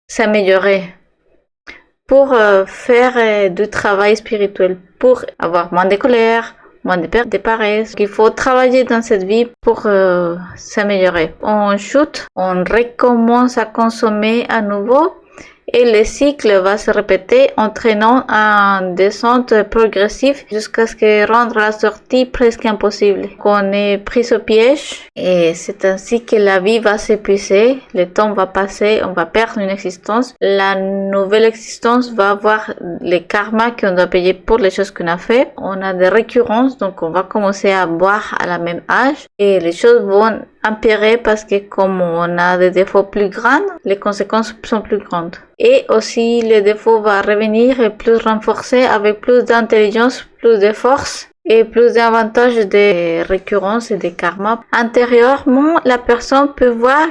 s'améliorer, pour faire du travail spirituel, pour avoir moins de colère, moins de perte de paresse. Il faut travailler dans cette vie pour s'améliorer. On chute, on recommence à consommer à nouveau et le cycle va se répéter entraînant une descente progressive jusqu'à ce que rendre la sortie presque impossible. On est pris au piège et c'est ainsi que la vie va s'épuiser, le temps va passer, on va perdre une existence. La nouvelle existence va avoir les karmas qu'on doit payer pour les choses qu'on a fait. On a des récurrences, donc on va commencer à boire à la même âge et les choses vont empirer parce que comme on a des défauts plus grands, les conséquences sont plus grandes. Et aussi, les défauts vont revenir plus renforcés avec plus d'intelligence, plus de force et plus d'avantages de récurrence et de karma. Intérieurement, la personne peut voir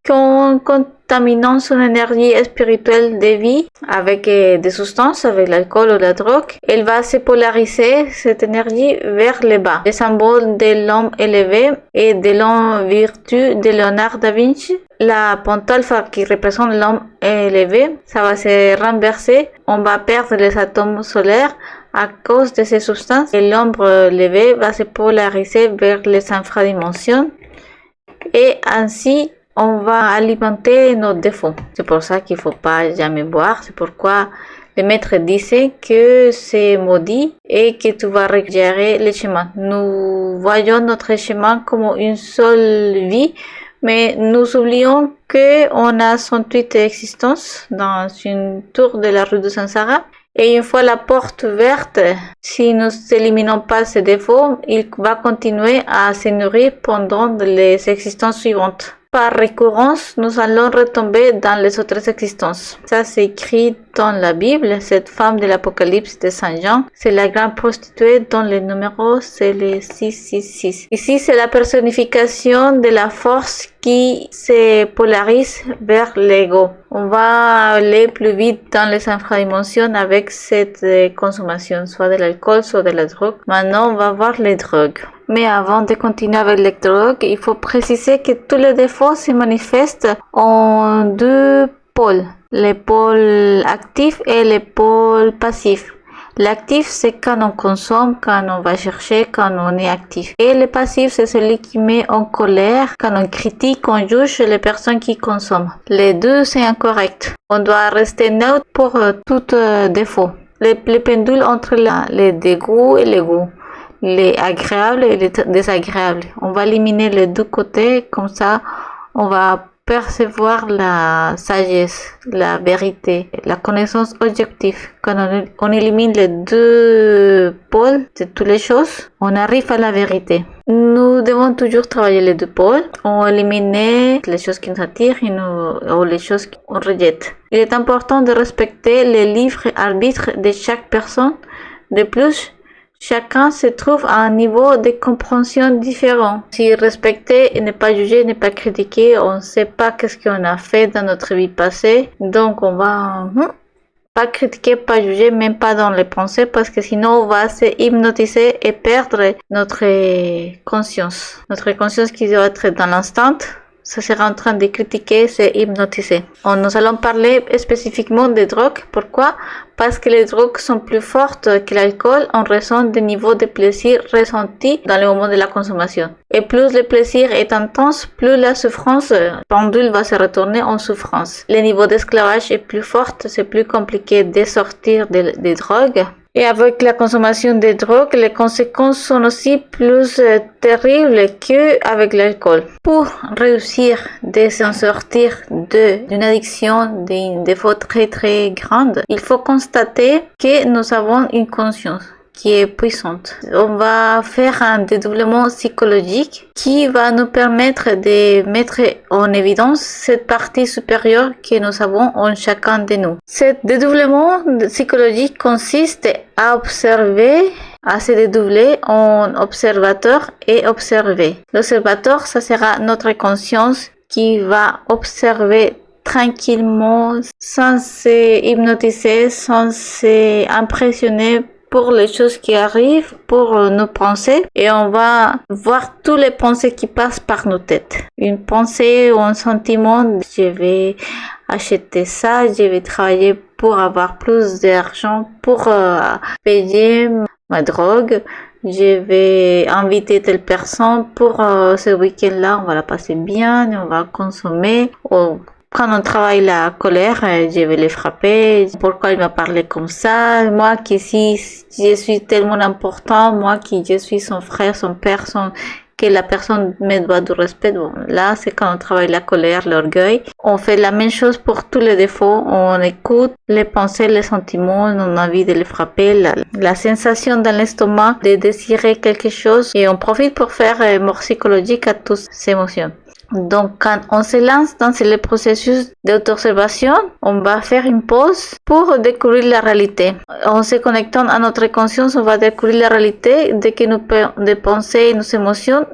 qu'on contaminant son énergie spirituelle de vie avec des substances, avec l'alcool ou la drogue, elle va se polariser cette énergie vers le bas. Le symbole de l'homme élevé et de l'homme vertu de Léonard da Vinci, la pente alpha qui représente l'homme élevé, ça va se renverser. On va perdre les atomes solaires à cause de ces substances et l'ombre élevée va se polariser vers les infradimensions et ainsi on va alimenter nos défauts. C'est pour ça qu'il ne faut pas jamais boire. C'est pourquoi le maître disait que c'est maudit et que tu vas récupérer le chemin. Nous voyons notre chemin comme une seule vie, mais nous oublions qu'on a 108 existences dans une tour de la rue de Sansara. Et une fois la porte ouverte, si nous n'éliminons pas ces défauts, il va continuer à se nourrir pendant les existences suivantes. Par récurrence, nous allons retomber dans les autres existences. Ça, c'est écrit dans la Bible. Cette femme de l'Apocalypse de Saint Jean, c'est la grande prostituée dont le numéro, c'est le 666. Ici, c'est la personnification de la force qui se polarise vers l'ego. On va aller plus vite dans les infradimensions avec cette consommation, soit de l'alcool, soit de la drogue. Maintenant, on va voir les drogues. Mais avant de continuer avec les drogues, il faut préciser que tous les défauts se manifestent en deux pôles. Les pôles actifs et les pôles passifs. L'actif, c'est quand on consomme, quand on va chercher, quand on est actif. Et le passif, c'est celui qui met en colère, quand on critique, on juge les personnes qui consomment. Les deux, c'est incorrect. On doit rester neutre pour tout défaut. Les pendules entre les dégoûts et les goûts. Les agréables et les désagréables. On va éliminer les deux côtés, comme ça on va percevoir la sagesse, la vérité, la connaissance objective. Quand on élimine les deux pôles de toutes les choses, on arrive à la vérité. Nous devons toujours travailler les deux pôles. On élimine les choses qui nous attirent ou les choses qu'on rejette. Il est important de respecter les libres arbitres de chaque personne. De plus, chacun se trouve à un niveau de compréhension différent. Si respecter et ne pas juger, ne pas critiquer, on ne sait pas qu'est-ce qu'on a fait dans notre vie passée. Donc on va pas critiquer, pas juger, même pas dans les pensées, parce que sinon on va se hypnotiser et perdre notre conscience. Notre conscience qui doit être dans l'instant. Ça sera en train de critiquer, c'est hypnotiser. Nous allons parler spécifiquement des drogues. Pourquoi? Parce que les drogues sont plus fortes que l'alcool en raison des niveaux de plaisir ressentis dans le moment de la consommation. Et plus le plaisir est intense, plus la souffrance pendule va se retourner en souffrance. Le niveau d'esclavage est plus fort, c'est plus compliqué de sortir des drogues. Et avec la consommation de drogue, les conséquences sont aussi plus terribles qu'avec l'alcool. Pour réussir de s'en sortir d'une addiction, d'un défaut très très grande, il faut constater que nous avons une conscience qui est puissante. On va faire un dédoublement psychologique qui va nous permettre de mettre en évidence cette partie supérieure que nous avons en chacun de nous. Ce dédoublement psychologique consiste à observer, à se dédoubler en observateur et observé. L'observateur, ça sera notre conscience qui va observer tranquillement, sans se hypnotiser, sans s'impressionner pour les choses qui arrivent, pour nos pensées, et on va voir toutes les pensées qui passent par nos têtes. Une pensée ou un sentiment, je vais acheter ça, je vais travailler pour avoir plus d'argent, pour payer ma drogue, je vais inviter telle personne pour ce week-end-là, on va la passer bien, on va consommer. Quand on travaille la colère, je vais les frapper. Pourquoi il m'a parlé comme ça? Moi qui si je suis tellement important, moi qui je suis son frère, son père, que la personne me doit du respect. Bon, là, c'est quand on travaille la colère, l'orgueil. On fait la même chose pour tous les défauts. On écoute les pensées, les sentiments, on a envie de les frapper, la sensation dans l'estomac de désirer quelque chose. Et on profite pour faire mort psychologique à toutes ces émotions. Donc, quand on se lance dans le processus d'auto-observation, on va faire une pause pour découvrir la réalité. En se connectant à notre conscience, on va découvrir la réalité de que nos pensées et nos émotions,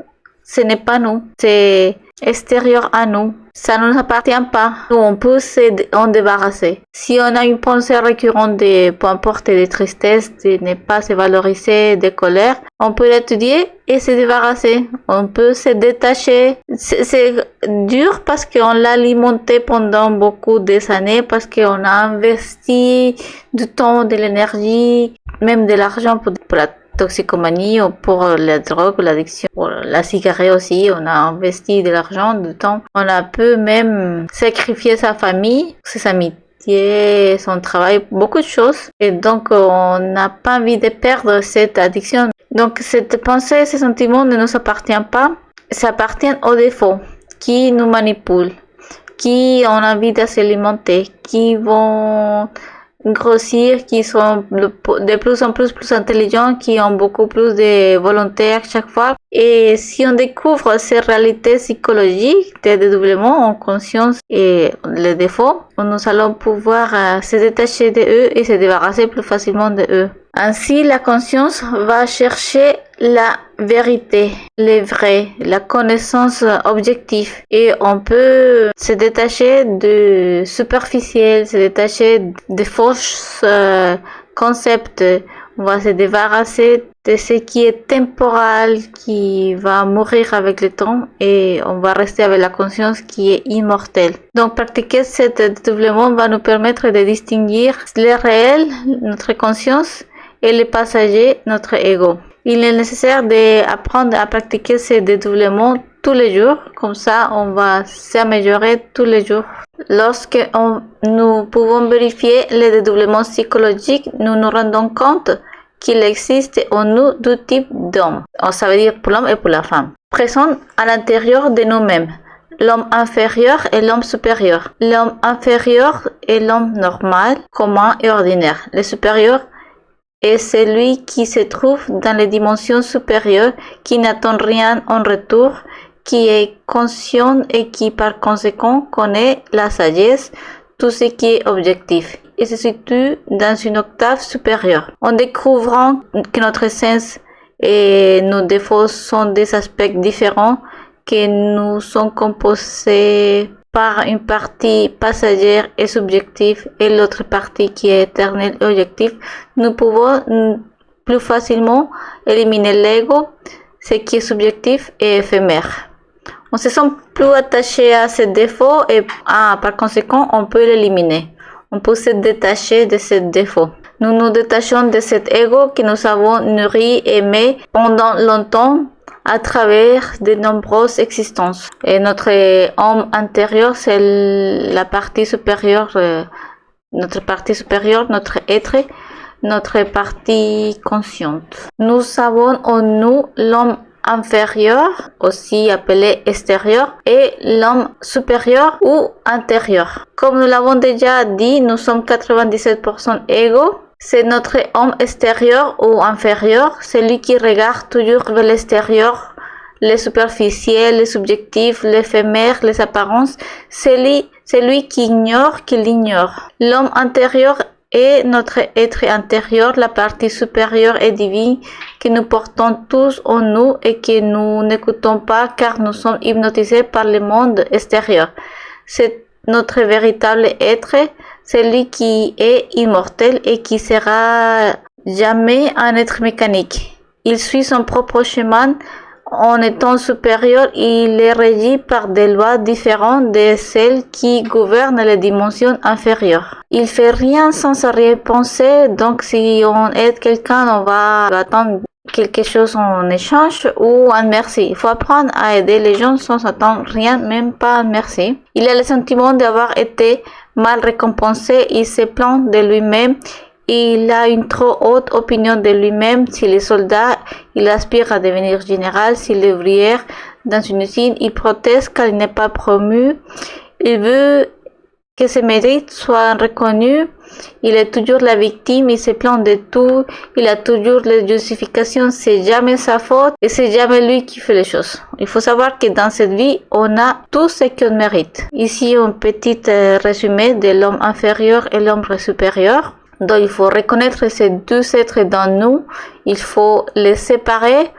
ce n'est pas nous, c'est extérieur à nous. Ça ne nous appartient pas. Nous, on peut s'en débarrasser. Si on a une pensée récurrente de peu importe des tristesses, de ne pas se valoriser, des colères, on peut l'étudier et se débarrasser. On peut se détacher. C'est dur parce qu'on l'a alimenté pendant beaucoup d'années, parce qu'on a investi du temps, de l'énergie, même de l'argent pour la toxicomanie ou pour la drogue, l'addiction, pour la cigarette aussi. On a investi de l'argent, du temps. On a pu même sacrifier sa famille, ses amitiés, son travail, beaucoup de choses. Et donc, on n'a pas envie de perdre cette addiction. Donc, cette pensée, ces sentiments ne nous appartiennent pas. Ça appartient aux défauts qui nous manipulent, qui ont envie de s'alimenter, qui vont grossir, qui sont de plus en plus intelligents, qui ont beaucoup plus de volonté à chaque fois. Et si on découvre ces réalités psychologiques de dédoublement en conscience et les défauts, nous allons pouvoir se détacher d'eux et se débarrasser plus facilement d'eux. Ainsi, la conscience va chercher la vérité, le vrai, la connaissance objective. Et on peut se détacher de superficiel, se détacher de fausses concepts. On va se débarrasser de ce qui est temporal, qui va mourir avec le temps, et on va rester avec la conscience qui est immortelle. Donc, pratiquer cet dédoublement va nous permettre de distinguer le réel, notre conscience, et le passager, notre ego. Il est nécessaire d'apprendre à pratiquer ce dédoublement tous les jours. Comme ça, on va s'améliorer tous les jours. Lorsque nous pouvons vérifier le dédoublement psychologique, nous nous rendons compte qu'il existe en nous deux types d'hommes. Ça veut dire pour l'homme et pour la femme. Présents à l'intérieur de nous-mêmes. L'homme inférieur et l'homme supérieur. L'homme inférieur est l'homme normal, commun et ordinaire. Le supérieur est celui qui se trouve dans les dimensions supérieures, qui n'attend rien en retour, qui est conscient et qui par conséquent connaît la sagesse, tout ce qui est objectif, et se situe dans une octave supérieure. En découvrant que notre essence et nos défauts sont des aspects différents, que nous sommes composés par une partie passagère et subjective et l'autre partie qui est éternelle et objective, nous pouvons plus facilement éliminer l'ego, ce qui est subjectif et éphémère. On se sent plus attaché à ces défauts et par conséquent, on peut l'éliminer. On peut se détacher de ces défauts. Nous nous détachons de cet ego que nous avons nourri et aimé pendant longtemps à travers de nombreuses existences. Et notre homme intérieur, c'est la partie supérieure, notre être, notre partie consciente. Nous avons en nous l'homme inférieur, aussi appelé extérieur, et l'homme supérieur ou intérieur. Comme nous l'avons déjà dit, nous sommes 97% ego. C'est notre homme extérieur ou inférieur, celui qui regarde toujours vers l'extérieur, les superficiels, les subjectifs, l'éphémère, les apparences. C'est lui qui ignore, qui l'ignore. L'homme intérieur est notre être intérieur, la partie supérieure et divine que nous portons tous en nous et que nous n'écoutons pas car nous sommes hypnotisés par le monde extérieur. C'est notre véritable être, celui qui est immortel et qui sera jamais un être mécanique. Il suit son propre chemin. En étant supérieur, il est régi par des lois différentes de celles qui gouvernent les dimensions inférieures. Il fait rien sans rien penser, donc si on aide quelqu'un, on va attendre quelque chose en échange ou un merci. Il faut apprendre à aider les gens sans attendre rien, même pas un merci. Il a le sentiment d'avoir été mal récompensé, il se plaint de lui-même. Il a une trop haute opinion de lui-même. S'il est soldat, il aspire à devenir général. S'il est ouvrier dans une usine, il proteste car il n'est pas promu. Il veut que ses mérites soient reconnus. Il est toujours la victime, il se plaint de tout. Il a toujours les justifications, c'est jamais sa faute et c'est jamais lui qui fait les choses. Il faut savoir que dans cette vie, on a tout ce qu'on mérite. Ici, un petit résumé de l'homme inférieur et l'homme supérieur. Donc, il faut reconnaître ces deux êtres dans nous. Il faut les séparer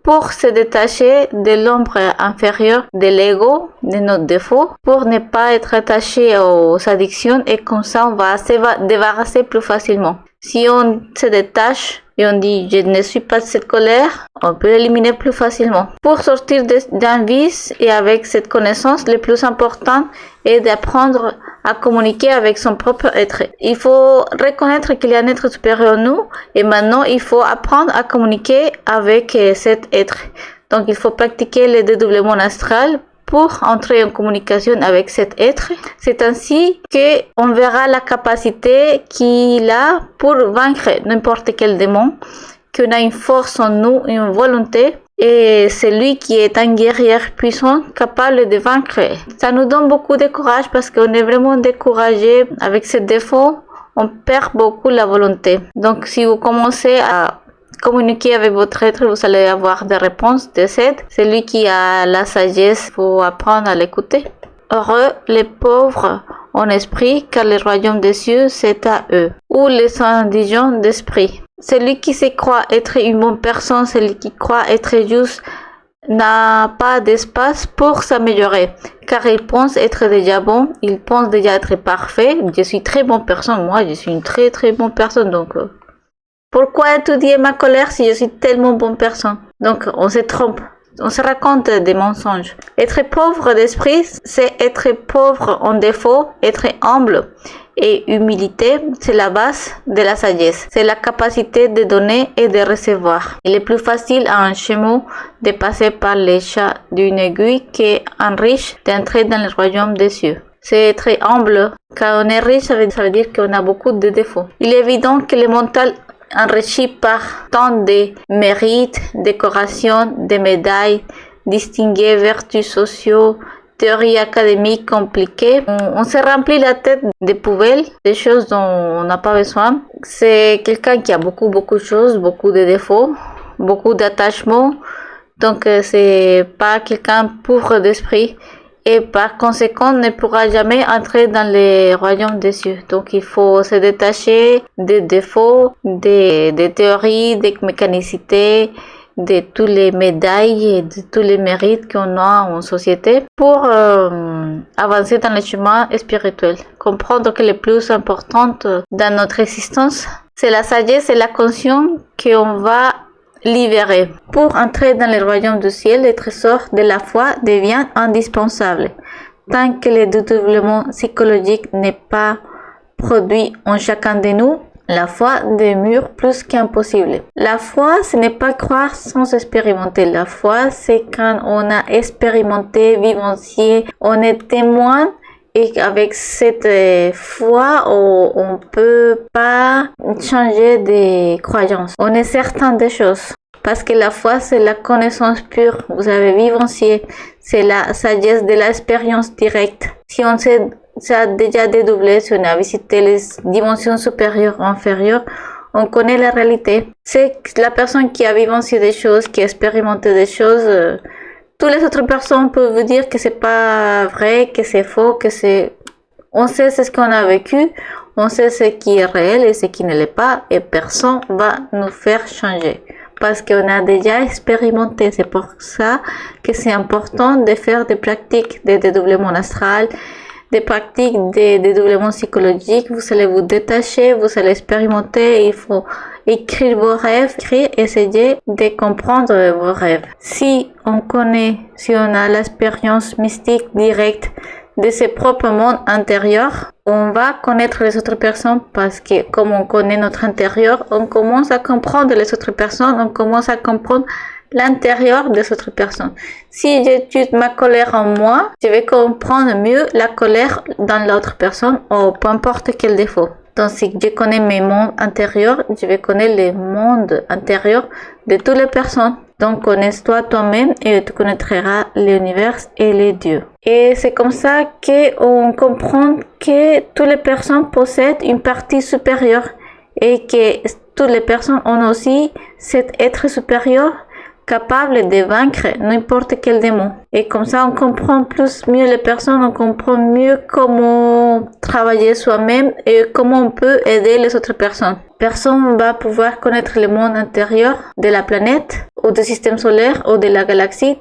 pour se détacher de l'ombre inférieure de l'ego, de notre défaut, pour ne pas être attaché aux addictions et comme ça on va se débarrasser plus facilement. Si on se détache et on dit je ne suis pas cette colère, on peut l'éliminer plus facilement. Pour sortir d'un vice et avec cette connaissance, le plus important est d'apprendre à communiquer avec son propre être. Il faut reconnaître qu'il y a un être supérieur à nous et maintenant il faut apprendre à communiquer avec cet être. Donc il faut pratiquer le dédoublement astral pour entrer en communication avec cet être. C'est ainsi qu'on verra la capacité qu'il a pour vaincre n'importe quel démon, qu'on a une force en nous, une volonté, et c'est lui qui est un guerrier puissant capable de vaincre. Ça nous donne beaucoup de courage parce qu'on est vraiment découragé avec ce défaut. On perd beaucoup la volonté. Donc si vous commencez à communiquer avec votre être, vous allez avoir des réponses, des aides. C'est lui qui a la sagesse pour apprendre à l'écouter. Heureux les pauvres en esprit, car le royaume des cieux, c'est à eux. Ou les indigents d'esprit. Celui qui se croit être une bonne personne, celui qui croit être juste, n'a pas d'espace pour s'améliorer, car il pense être déjà bon, il pense déjà être parfait. Je suis très bonne personne, moi je suis une très très bonne personne, donc pourquoi étudier ma colère si je suis tellement bonne personne? Donc on se trompe. On se raconte des mensonges. Être pauvre d'esprit, c'est être pauvre en défaut, être humble et humilité, c'est la base de la sagesse. C'est la capacité de donner et de recevoir. Il est plus facile à un chameau de passer par les chats d'une aiguille qu'un riche d'entrer dans le royaume des cieux. C'est être humble. Quand on est riche, ça veut dire qu'on a beaucoup de défauts. Il est évident que le mental enrichi par tant de mérites, décorations, de médailles, distingués, vertus sociaux, théories académiques compliquées. On se remplit la tête de poubelles, des choses dont on n'a pas besoin. C'est quelqu'un qui a beaucoup de choses, beaucoup de défauts, beaucoup d'attachements. Donc c'est pas quelqu'un pauvre d'esprit. Et par conséquent, ne pourra jamais entrer dans les royaumes des cieux. Donc, il faut se détacher des défauts, des théories, des mécanicités, de toutes les médailles et de tous les mérites qu'on a en société pour avancer dans le chemin spirituel. Comprendre que le plus important dans notre existence, c'est la sagesse et la conscience qu'on va libéré. Pour entrer dans le royaume du ciel, le trésor de la foi devient indispensable. Tant que le dédoublement psychologique n'est pas produit en chacun de nous, la foi demeure plus qu'impossible. La foi, ce n'est pas croire sans expérimenter. La foi, c'est quand on a expérimenté, vivencié, on est témoin. Et avec cette foi, on ne peut pas changer de croyance. On est certain des choses. Parce que la foi, c'est la connaissance pure. Vous avez vivencié. C'est la sagesse de l'expérience directe. Si on s'est déjà dédoublé, si on a visité les dimensions supérieures ou inférieures, on connaît la réalité. C'est la personne qui a vivencié des choses, qui a expérimenté des choses. Toutes les autres personnes peuvent vous dire que c'est pas vrai, que c'est faux, que c'est... On sait ce qu'on a vécu, on sait ce qui est réel et ce qui ne l'est pas, et personne va nous faire changer. Parce qu'on a déjà expérimenté. C'est pour ça que c'est important de faire des pratiques de dédoublement astral, des pratiques de dédoublement psychologique. Vous allez vous détacher, vous allez expérimenter. Il faut écrire vos rêves, essayer de comprendre vos rêves. Si on connaît, si on a l'expérience mystique directe de ses propres mondes intérieurs, on va connaître les autres personnes parce que comme on connaît notre intérieur, on commence à comprendre les autres personnes, on commence à comprendre l'intérieur des autres personnes. Si j'étudie ma colère en moi, je vais comprendre mieux la colère dans l'autre personne ou peu importe quel défaut. Donc si je connais mes mondes intérieurs, je vais connaître les mondes intérieurs de toutes les personnes. Donc connais-toi toi-même et tu connaîtras l'univers et les dieux. Et c'est comme ça qu'on comprend que toutes les personnes possèdent une partie supérieure et que toutes les personnes ont aussi cet être supérieur capable de vaincre n'importe quel démon. Et comme ça, on comprend mieux les personnes, on comprend mieux comment travailler soi-même et comment on peut aider les autres personnes. Personne ne va pouvoir connaître le monde intérieur de la planète ou du système solaire ou de la galaxie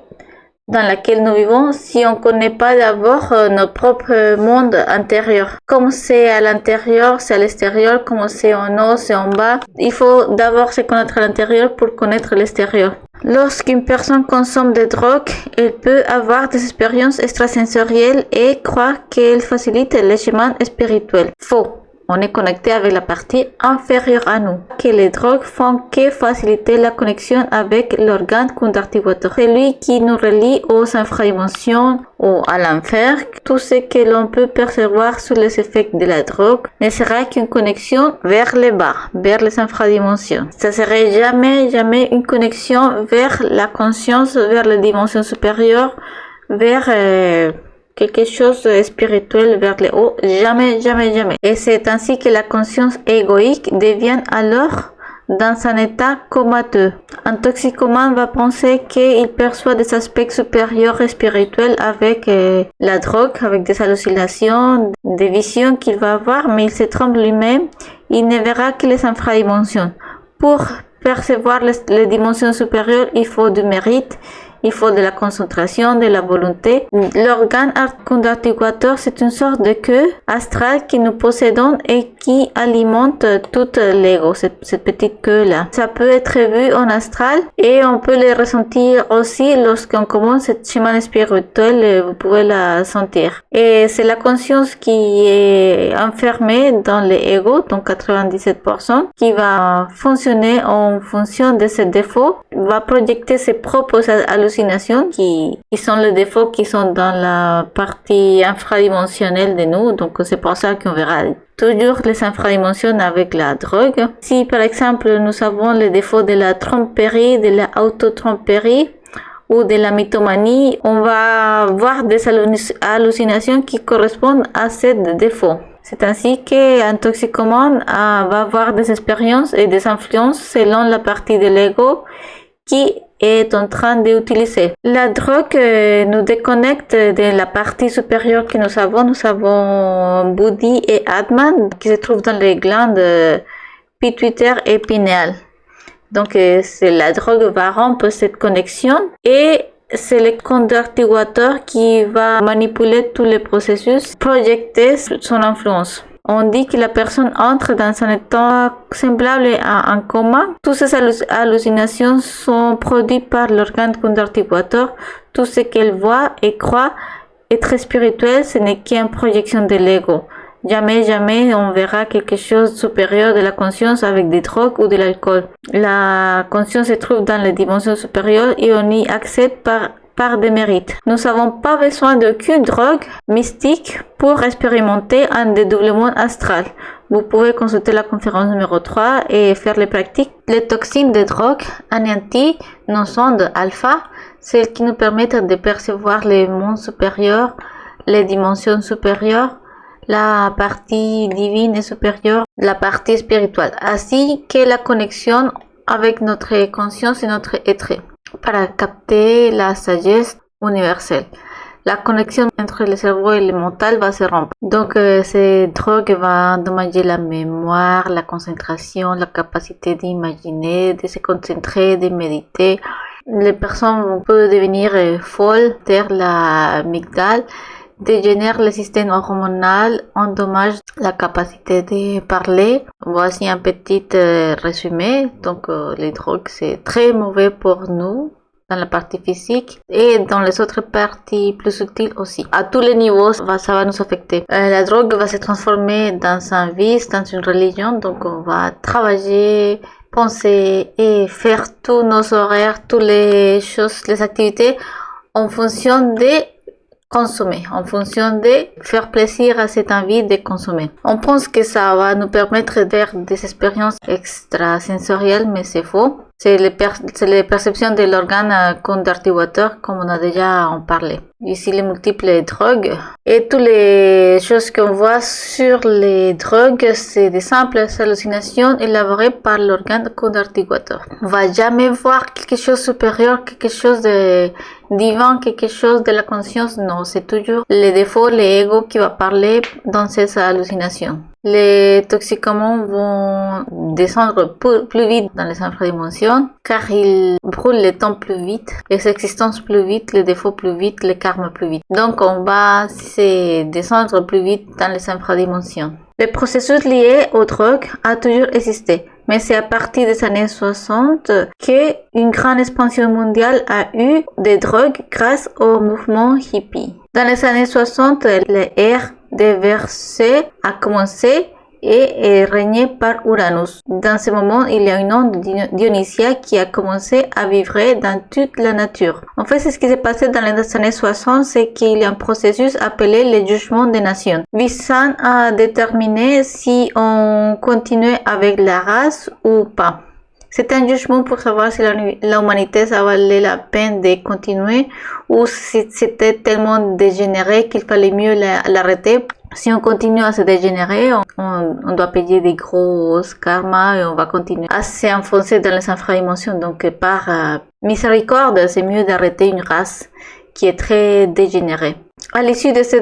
dans laquelle nous vivons si on ne connaît pas d'abord notre propre monde intérieur. Comme c'est à l'intérieur, c'est à l'extérieur, comme c'est en haut, c'est en bas. Il faut d'abord se connaître à l'intérieur pour connaître l'extérieur. Lorsqu'une personne consomme des drogues, elle peut avoir des expériences extrasensorielles et croire qu'elles facilitent les chemins spirituels. Faux. On est connecté avec la partie inférieure à nous. Que les drogues font que faciliter la connexion avec l'organe conducteur. C'est lui qui nous relie aux infradimensions ou à l'enfer. Tout ce que l'on peut percevoir sous les effets de la drogue ne sera qu'une connexion vers les bas, vers les infradimensions. Ça serait jamais une connexion vers la conscience, vers les dimensions supérieures, vers quelque chose de spirituel vers le haut, jamais. Et c'est ainsi que la conscience égoïque devient alors dans un état comateux. Un toxicomane va penser qu'il perçoit des aspects supérieurs et spirituels avec la drogue, avec des hallucinations, des visions qu'il va avoir, mais il se trompe lui-même. Il ne verra que les infradimensions. Pour percevoir les dimensions supérieures, il faut du mérite. Il faut de la concentration, de la volonté. L'organe conducteur, c'est une sorte de queue astrale que nous possédons et qui alimente tout l'ego, cette petite queue-là. Ça peut être vu en astral et on peut le ressentir aussi lorsqu'on commence ce chemin spirituel, vous pouvez la sentir. Et c'est la conscience qui est enfermée dans l'ego, donc 97%, qui va fonctionner en fonction de ses défauts, va projeter ses propres hallucinations qui sont les défauts qui sont dans la partie infradimensionnelle de nous. Donc c'est pour ça qu'on verra toujours les infradimensions avec la drogue. Si par exemple nous avons les défauts de la tromperie, de la autotromperie ou de la mythomanie, on va voir des hallucinations qui correspondent à ces défauts. C'est ainsi qu'un toxicomane va avoir des expériences et des influences selon la partie de l'ego qui est en train d'utiliser. La drogue nous déconnecte de la partie supérieure que nous avons. Nous avons Buddhi et Atman qui se trouvent dans les glandes pituitaires et pinéales. Donc la drogue va rompre cette connexion et c'est le conducteur qui va manipuler tous les processus, projeter son influence. On dit que la personne entre dans un état semblable à un coma. Toutes ces hallucinations sont produites par l'organe conducteur. Tout ce qu'elle voit et croit être spirituel, ce n'est qu'une projection de l'ego. Jamais on verra quelque chose de supérieur de la conscience avec des drogues ou de l'alcool. La conscience se trouve dans les dimensions supérieures et on y accède par des mérites. Nous n'avons pas besoin d'aucune drogue mystique pour expérimenter un dédoublement astral. Vous pouvez consulter la conférence numéro 3 et faire les pratiques. Les toxines de drogue anéantissent nos ondes alpha, celles qui nous permettent de percevoir les mondes supérieurs, les dimensions supérieures, la partie divine et supérieure, la partie spirituelle, ainsi que la connexion avec notre conscience et notre être, para capter la sagesse universelle. La connexion entre le cerveau et le mental va se rompre. Donc, ces drogues vont endommager la mémoire, la concentration, la capacité d'imaginer, de se concentrer, de méditer. Les personnes peuvent devenir folles, taire la amygdale, dégénère le système hormonal, endommage la capacité de parler. Voici un petit résumé. Donc, les drogues, c'est très mauvais pour nous dans la partie physique et dans les autres parties plus subtiles aussi. À tous les niveaux, ça va nous affecter. La drogue va se transformer dans un vice, dans une religion. Donc, on va travailler, penser et faire tous nos horaires, toutes les choses, les activités en fonction de consommer, en fonction de faire plaisir à cette envie de consommer. On pense que ça va nous permettre de faire des expériences extrasensorielles, mais c'est faux. C'est les perceptions de l'organe conducteur, comme on a déjà en parlé. Ici, les multiples drogues. Et toutes les choses qu'on voit sur les drogues, c'est des simples hallucinations élaborées par l'organe conducteur. On va jamais voir quelque chose de supérieur, quelque chose de divin, quelque chose de la conscience. Non, c'est toujours les défauts, l'ego qui va parler dans ces hallucinations. Les toxicomans vont descendre plus vite dans les infradimensions car ils brûlent les temps plus vite, les existences plus vite, les défauts plus vite, les karmas plus vite. Donc on va se descendre plus vite dans les infradimensions. Le processus lié aux drogues a toujours existé, mais c'est à partir des années 60 qu'une grande expansion mondiale a eu des drogues grâce au mouvement hippie. Dans les années 60, l'ère des versets a commencé et est régnée par Uranus. Dans ce moment, il y a une onde dionysiaque qui a commencé à vivre dans toute la nature. En fait, c'est ce qui s'est passé dans les années 60, c'est qu'il y a un processus appelé le jugement des nations, visant à déterminer si on continuait avec la race ou pas. C'est un jugement pour savoir si l'humanité, ça valait la peine de continuer ou si c'était tellement dégénéré qu'il fallait mieux l'arrêter. Si on continue à se dégénérer, on doit payer des gros karmas et on va continuer à s'enfoncer dans les infradimensions. Donc par miséricorde, c'est mieux d'arrêter une race qui est très dégénérée. À l'issue de ce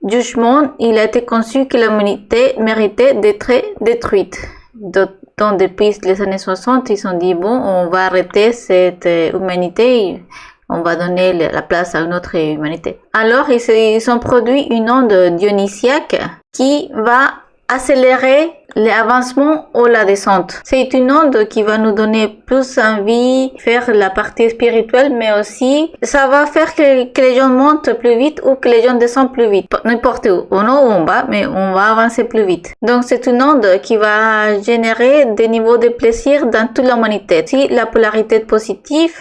jugement, il a été conçu que l'humanité méritait d'être détruite. Donc depuis les années 60, ils ont dit bon, on va arrêter cette humanité, on va donner la place à une autre humanité. Alors ils ont produit une onde dionysiaque qui va accélérer l'avancement ou la descente. C'est une onde qui va nous donner plus envie de faire la partie spirituelle, mais aussi ça va faire que les gens montent plus vite ou que les gens descendent plus vite. N'importe où, on va, mais on va avancer plus vite. Donc c'est une onde qui va générer des niveaux de plaisir dans toute l'humanité. Si la polarité positive,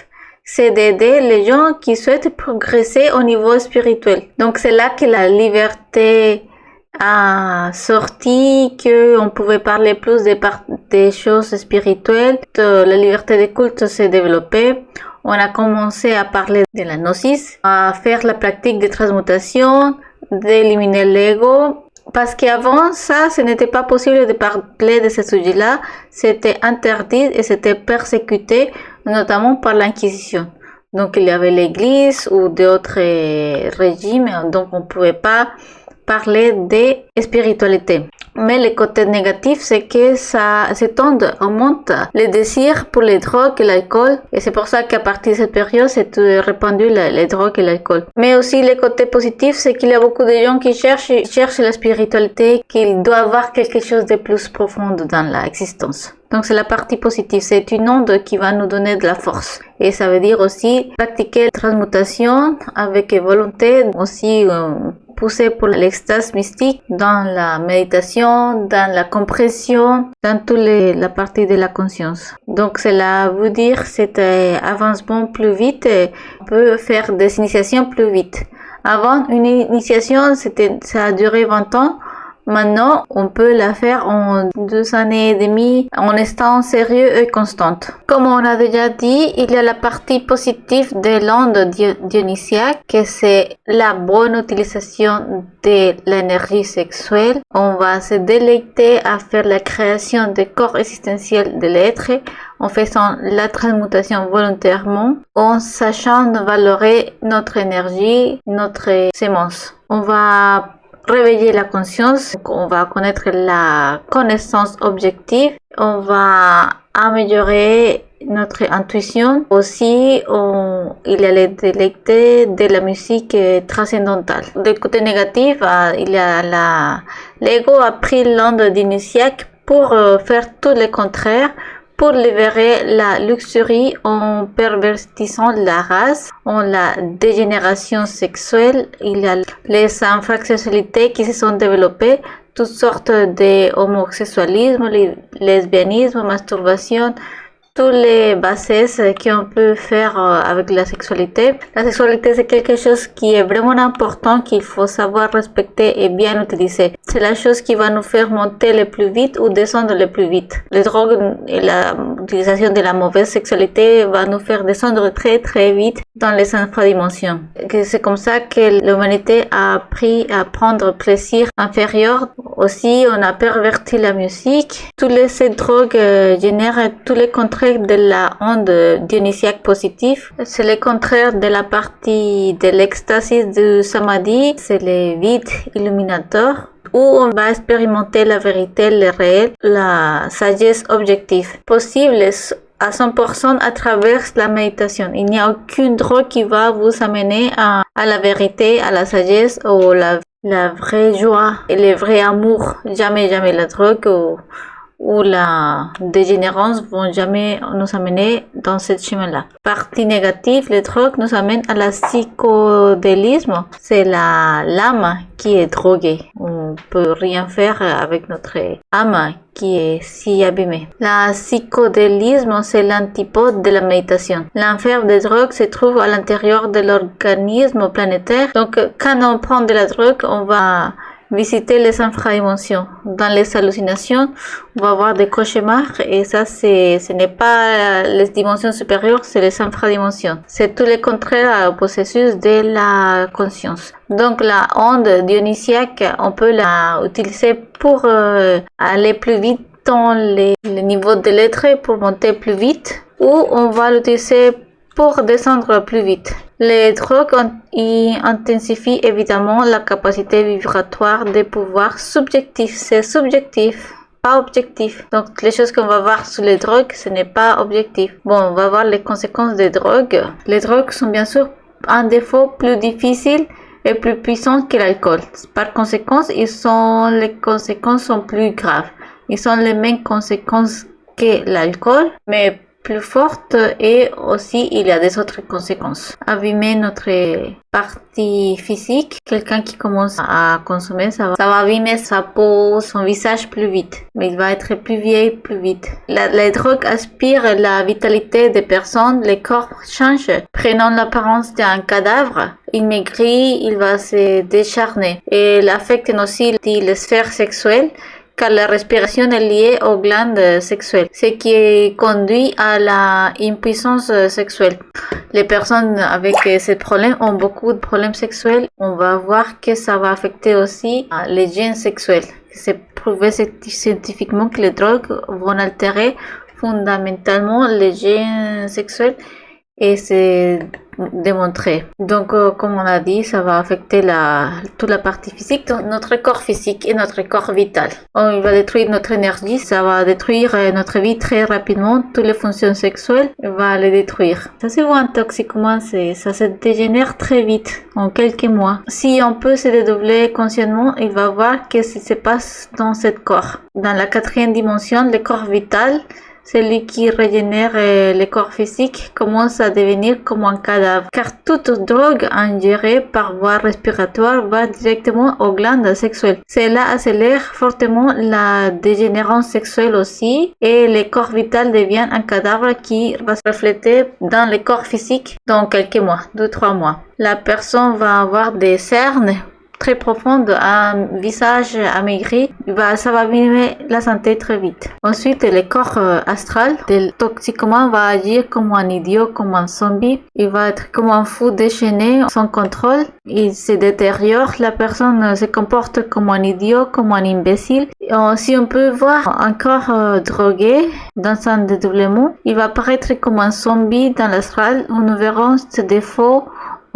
c'est d'aider les gens qui souhaitent progresser au niveau spirituel. Donc c'est là que la liberté a sorti, qu'on pouvait parler plus des choses spirituelles, la liberté de culte s'est développée. On a commencé à parler de la gnosis, à faire la pratique de transmutation, d'éliminer l'ego. Parce qu'avant ça, ce n'était pas possible de parler de ce sujet-là. C'était interdit et c'était persécuté, notamment par l'Inquisition. Donc il y avait l'Église ou d'autres régimes, donc on ne pouvait pas parler de spiritualité. Mais le côté négatif, c'est que cette onde augmente le désir pour les drogues et l'alcool. Et c'est pour ça qu'à partir de cette période, c'est répandu les drogues et l'alcool. Mais aussi le côté positif, c'est qu'il y a beaucoup de gens qui cherchent la spiritualité, qu'il doit avoir quelque chose de plus profond dans l'existence. Donc c'est la partie positive, c'est une onde qui va nous donner de la force. Et ça veut dire aussi pratiquer la transmutation avec volonté, aussi pousser pour l'extase mystique dans la méditation, dans la compréhension, dans toute la partie de la conscience. Donc cela veut dire cet avancement plus vite, on peut faire des initiations plus vite. Avant, une initiation, ça a duré 20 ans. Maintenant, on peut la faire en 2 années et demie en étant sérieux et constante. Comme on a déjà dit, il y a la partie positive de l'onde dionysiaque, que c'est la bonne utilisation de l'énergie sexuelle. On va se délecter à faire la création des corps existentiels de l'être en faisant la transmutation volontairement, en sachant valorer notre énergie, notre sémence. On va réveiller la conscience, on va connaître la connaissance objective, on va améliorer notre intuition. Aussi, il y a les délecter de la musique transcendantale. Du côté négatif, il y a l'ego a pris l'onde dionysiaque pour faire tout le contraire, pour libérer la luxurie en pervertissant la race, en la dégénération sexuelle. Il y a les infrasexualités qui se sont développées, toutes sortes de homosexualisme, lesbianisme, masturbation, tous les bassesses qu'on peut faire avec la sexualité. La sexualité, c'est quelque chose qui est vraiment important, qu'il faut savoir respecter et bien utiliser. C'est la chose qui va nous faire monter le plus vite ou descendre le plus vite. Les drogues et l'utilisation de la mauvaise sexualité va nous faire descendre très très vite dans les infradimensions. C'est comme ça que l'humanité a appris à prendre plaisir inférieur. Aussi, on a perverti la musique. Toutes ces drogues génèrent tous les contraires de la onde dionysiaque positive. C'est le contraire de la partie de l'extasie du samadhi. C'est le vide illuminateur. où on va expérimenter la vérité, le réel, la sagesse objective, possible à 100% à travers la méditation. Il n'y a aucune drogue qui va vous amener à la vérité, à la sagesse ou la vraie joie et le vrai amour. Jamais la drogue ou la dégénérance vont jamais nous amener dans ce chemin-là. Partie négative, les drogues nous amènent à la psychodélisme. C'est l'âme qui est droguée. On peut rien faire avec notre âme qui est si abîmée. La psychodélisme, c'est l'antipode de la méditation. L'enfer des drogues se trouve à l'intérieur de l'organisme planétaire. Donc, quand on prend de la drogue, on va visiter les infradimensions. Dans les hallucinations, on va avoir des cauchemars et ça, ce n'est pas les dimensions supérieures, c'est les infradimensions. C'est tout le contraire au processus de la conscience. Donc la onde dionysiaque, on peut la utiliser pour aller plus vite dans les niveaux de l'être, pour monter plus vite, ou on va l'utiliser pour descendre plus vite. Les drogues intensifient évidemment la capacité vibratoire des pouvoirs subjectifs. C'est subjectif, pas objectif. Donc les choses qu'on va voir sous les drogues, ce n'est pas objectif. Bon, on va voir les conséquences des drogues. Les drogues sont bien sûr un défaut plus difficile et plus puissant que l'alcool. Par conséquent, les conséquences sont plus graves. Ils sont les mêmes conséquences que l'alcool, mais plus forte, et aussi il y a des autres conséquences. Abîmer notre partie physique. Quelqu'un qui commence à consommer, ça va abîmer sa peau, son visage plus vite. Mais il va être plus vieil plus vite. Les drogues aspirent la vitalité des personnes, les corps changent, prenant l'apparence d'un cadavre. Il maigrit, il va se décharner. Et l'affect aussi les sphères sexuelles, car la respiration est liée aux glandes sexuelles, ce qui conduit à la impuissance sexuelle. Les personnes avec ces problèmes ont beaucoup de problèmes sexuels. On va voir que ça va affecter aussi les gènes sexuels. C'est prouvé scientifiquement que les drogues vont altérer fondamentalement les gènes sexuels, et c'est démontré. Donc, comme on a dit, ça va affecter toute la partie physique, notre corps physique et notre corps vital. Il va détruire notre énergie, ça va détruire notre vie très rapidement, toutes les fonctions sexuelles, il va les détruire. Ça, c'est un toxicomane, ça se dégénère très vite, en quelques mois. Si on peut se dédoubler consciemment, il va voir qu'est-ce qui se passe dans ce corps. Dans la 4e dimension, le corps vital, celui qui régénère le corps physique, commence à devenir comme un cadavre. Car toute drogue ingérée par voie respiratoire va directement aux glandes sexuelles. Cela accélère fortement la dégénérescence sexuelle aussi, et le corps vital devient un cadavre qui va se refléter dans le corps physique dans quelques mois, 2-3 mois. La personne va avoir des cernes très profonde, un visage amaigri, ça va abîmer la santé très vite. Ensuite, le corps astral du toxicomane va agir comme un idiot, comme un zombie. Il va être comme un fou déchaîné, sans contrôle. Il se détériore. La personne se comporte comme un idiot, comme un imbécile. Si on peut voir un corps drogué dans un dédoublement, il va apparaître comme un zombie dans l'astral. Nous verrons ses défauts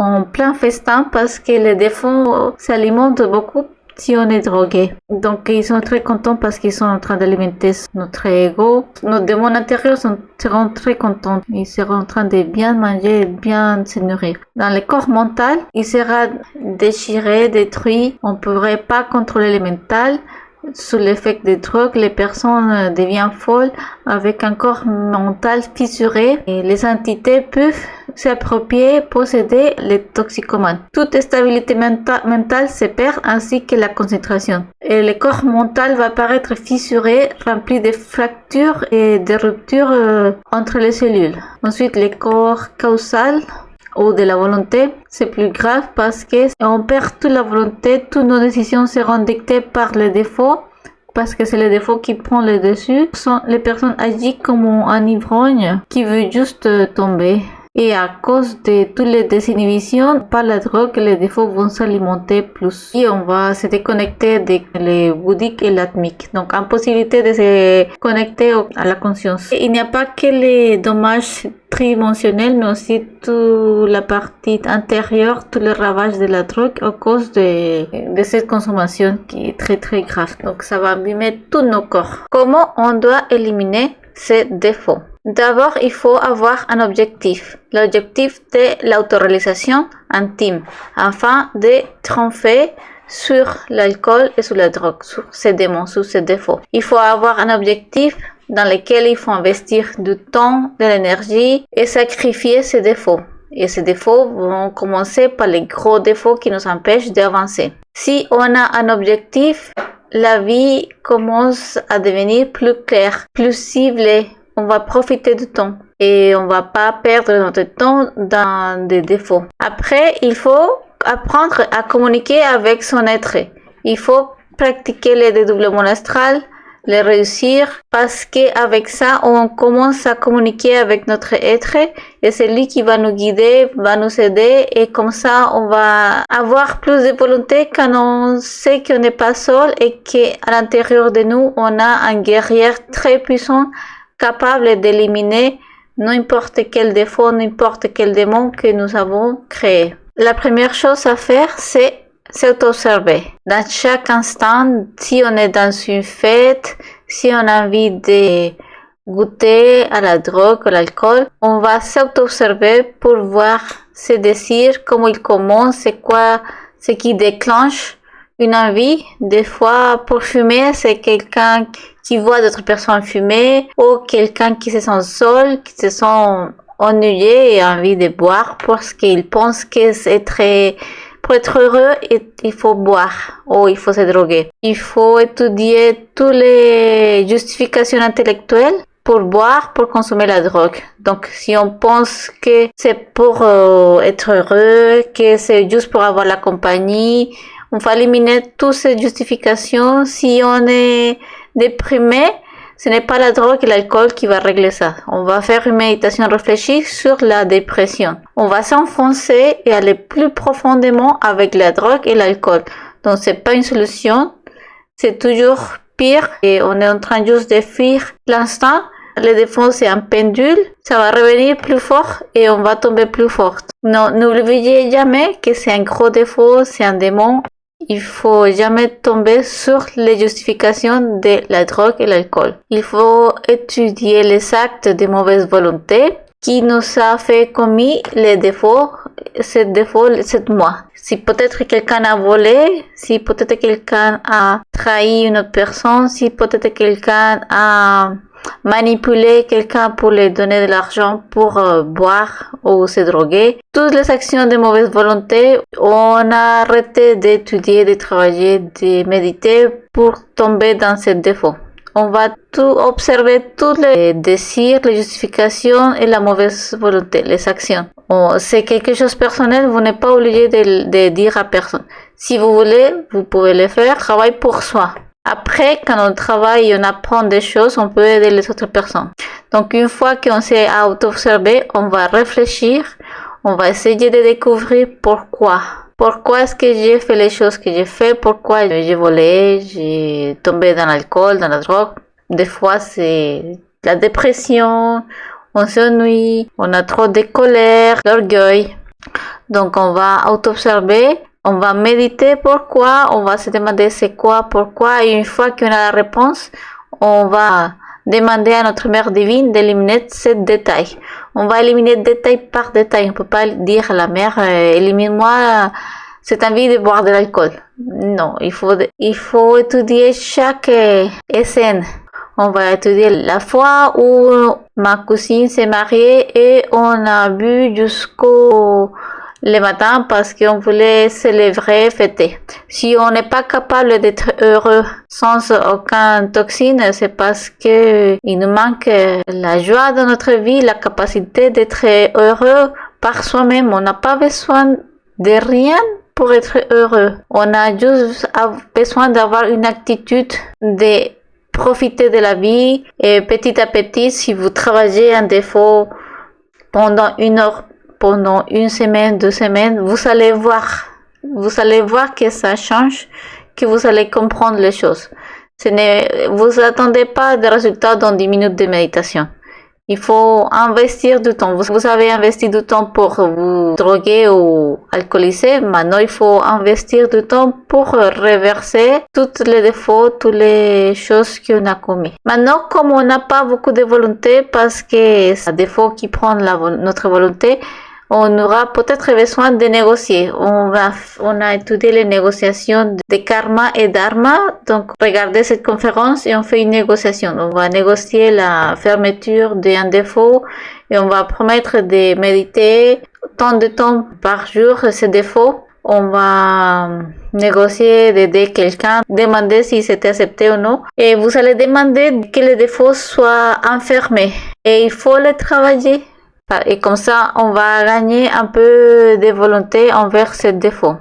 en plein festin, parce que les défauts s'alimentent beaucoup si on est drogué. Donc ils sont très contents parce qu'ils sont en train d'alimenter notre ego. Nos démons intérieurs seront très contents. Ils seront en train de bien manger et bien se nourrir. Dans le corps mental, il sera déchiré, détruit. On ne pourrait pas contrôler le mental. Sous l'effet des drogues, les personnes deviennent folles avec un corps mental fissuré, et les entités peuvent s'approprier, posséder les toxicomanes. Toute stabilité mentale se perd, ainsi que la concentration. Et le corps mental va paraître fissuré, rempli de fractures et de ruptures entre les cellules. Ensuite, le corps causal ou de la volonté, c'est plus grave parce que on perd toute la volonté, toutes nos décisions seront dictées par les défauts, parce que c'est les défauts qui prennent le dessus. Les personnes agissent comme un ivrogne qui veut juste tomber. Et à cause de toutes les désinhibitions par la drogue, les défauts vont s'alimenter plus. Et on va se déconnecter de les bouddhiques et l'atmique. Donc, impossibilité de se connecter à la conscience. Et il n'y a pas que les dommages tridimensionnels, mais aussi toute la partie intérieure, tous les ravages de la drogue à cause de cette consommation qui est très très grave. Donc, ça va abîmer tous nos corps. Comment on doit éliminer ces défauts? D'abord, il faut avoir un objectif. L'objectif de l'autoréalisation intime, afin de triompher sur l'alcool et sur la drogue, sur ces démons, sur ces défauts. Il faut avoir un objectif dans lequel il faut investir du temps, de l'énergie et sacrifier ces défauts. Et ces défauts vont commencer par les gros défauts qui nous empêchent d'avancer. Si on a un objectif, la vie commence à devenir plus claire, plus ciblée. On va profiter du temps et on va pas perdre notre temps dans des défauts. Après, il faut apprendre à communiquer avec son être. Il faut pratiquer les dédoublements astrales, les réussir, parce qu'avec ça, on commence à communiquer avec notre être et c'est lui qui va nous guider, va nous aider et comme ça, on va avoir plus de volonté quand on sait qu'on n'est pas seul et qu'à l'intérieur de nous, on a un guerrier très puissant capable d'éliminer n'importe quel défaut, n'importe quel démon que nous avons créé. La première chose à faire, c'est s'auto-observer. Dans chaque instant, si on est dans une fête, si on a envie de goûter à la drogue, à l'alcool, on va s'auto-observer pour voir ses désirs, comment ils commencent, c'est quoi ce qui déclenche une envie. Des fois, pour fumer, c'est quelqu'un qui voit d'autres personnes fumer ou quelqu'un qui se sent seul, qui se sent ennuyé et a envie de boire parce qu'il pense que c'est très... Pour être heureux, il faut boire ou il faut se droguer. Il faut étudier toutes les justifications intellectuelles pour boire, pour consommer la drogue. Donc, si on pense que c'est pour être heureux, que c'est juste pour avoir la compagnie, on va éliminer toutes ces justifications. Si on est déprimé, ce n'est pas la drogue et l'alcool qui va régler ça. On va faire une méditation réfléchie sur la dépression. On va s'enfoncer et aller plus profondément avec la drogue et l'alcool. Donc, c'est pas une solution. C'est toujours pire et on est en train juste de fuir l'instant. Le défaut, c'est un pendule. Ça va revenir plus fort et on va tomber plus fort. Non, n'oubliez jamais que c'est un gros défaut, c'est un démon. Il faut jamais tomber sur les justifications de la drogue et l'alcool. Il faut étudier les actes de mauvaise volonté qui nous a fait commis les défauts, cette mois. Si peut-être quelqu'un a volé, si peut-être quelqu'un a trahi une autre personne, si peut-être quelqu'un a manipulé quelqu'un pour lui donner de l'argent pour boire ou se droguer. Toutes les actions de mauvaise volonté, on a arrêté d'étudier, de travailler, de méditer pour tomber dans ce défaut. On va tout observer, tous les désirs, les justifications et la mauvaise volonté, les actions. C'est quelque chose de personnel, vous n'êtes pas obligé de dire à personne. Si vous voulez, vous pouvez le faire. Travail pour soi. Après, quand on travaille et on apprend des choses, on peut aider les autres personnes. Donc, une fois qu'on s'est auto-observé, on va réfléchir, on va essayer de découvrir pourquoi. Pourquoi est-ce que j'ai fait les choses que j'ai fait? Pourquoi j'ai volé? J'ai tombé dans l'alcool, dans la drogue? Des fois, c'est la dépression, on s'ennuie, on a trop de colère, l'orgueil. Donc, on va auto-observer. On va méditer pourquoi, on va se demander c'est quoi, pourquoi, et une fois qu'on a la réponse, on va demander à notre mère divine d'éliminer ces détails. On va éliminer détail par détail. On ne peut pas dire à la mère, élimine-moi cette envie de boire de l'alcool. Non, il faut étudier chaque scène. On va étudier la fois où ma cousine s'est mariée et on a bu jusqu'au le matin parce qu'on voulait célébrer, fêter. Si on n'est pas capable d'être heureux sans aucune toxine, c'est parce que il nous manque la joie dans notre vie, la capacité d'être heureux par soi-même. On n'a pas besoin de rien pour être heureux. On a juste besoin d'avoir une attitude de profiter de la vie et petit à petit, si vous travaillez un défaut pendant 1 heure, pendant 1 semaine, 2 semaines, vous allez voir que ça change, que vous allez comprendre les choses. Vous attendez pas des résultats dans 10 minutes de méditation. Il faut investir du temps. Vous avez investi du temps pour vous droguer ou alcooliser. Maintenant, il faut investir du temps pour reverser tous les défauts, toutes les choses qu'on a commis. Maintenant, comme on n'a pas beaucoup de volonté, parce que c'est un défaut qui prend notre volonté, on aura peut-être besoin de négocier. On a étudié les négociations de karma et dharma. Donc, regardez cette conférence et on fait une négociation. On va négocier la fermeture d'un défaut et on va promettre de méditer tant de temps par jour ces défauts. On va négocier d'aider quelqu'un, demander si c'était accepté ou non. Et vous allez demander que les défauts soient enfermés. Et il faut les travailler. Et comme ça, on va gagner un peu de volonté envers ce défaut.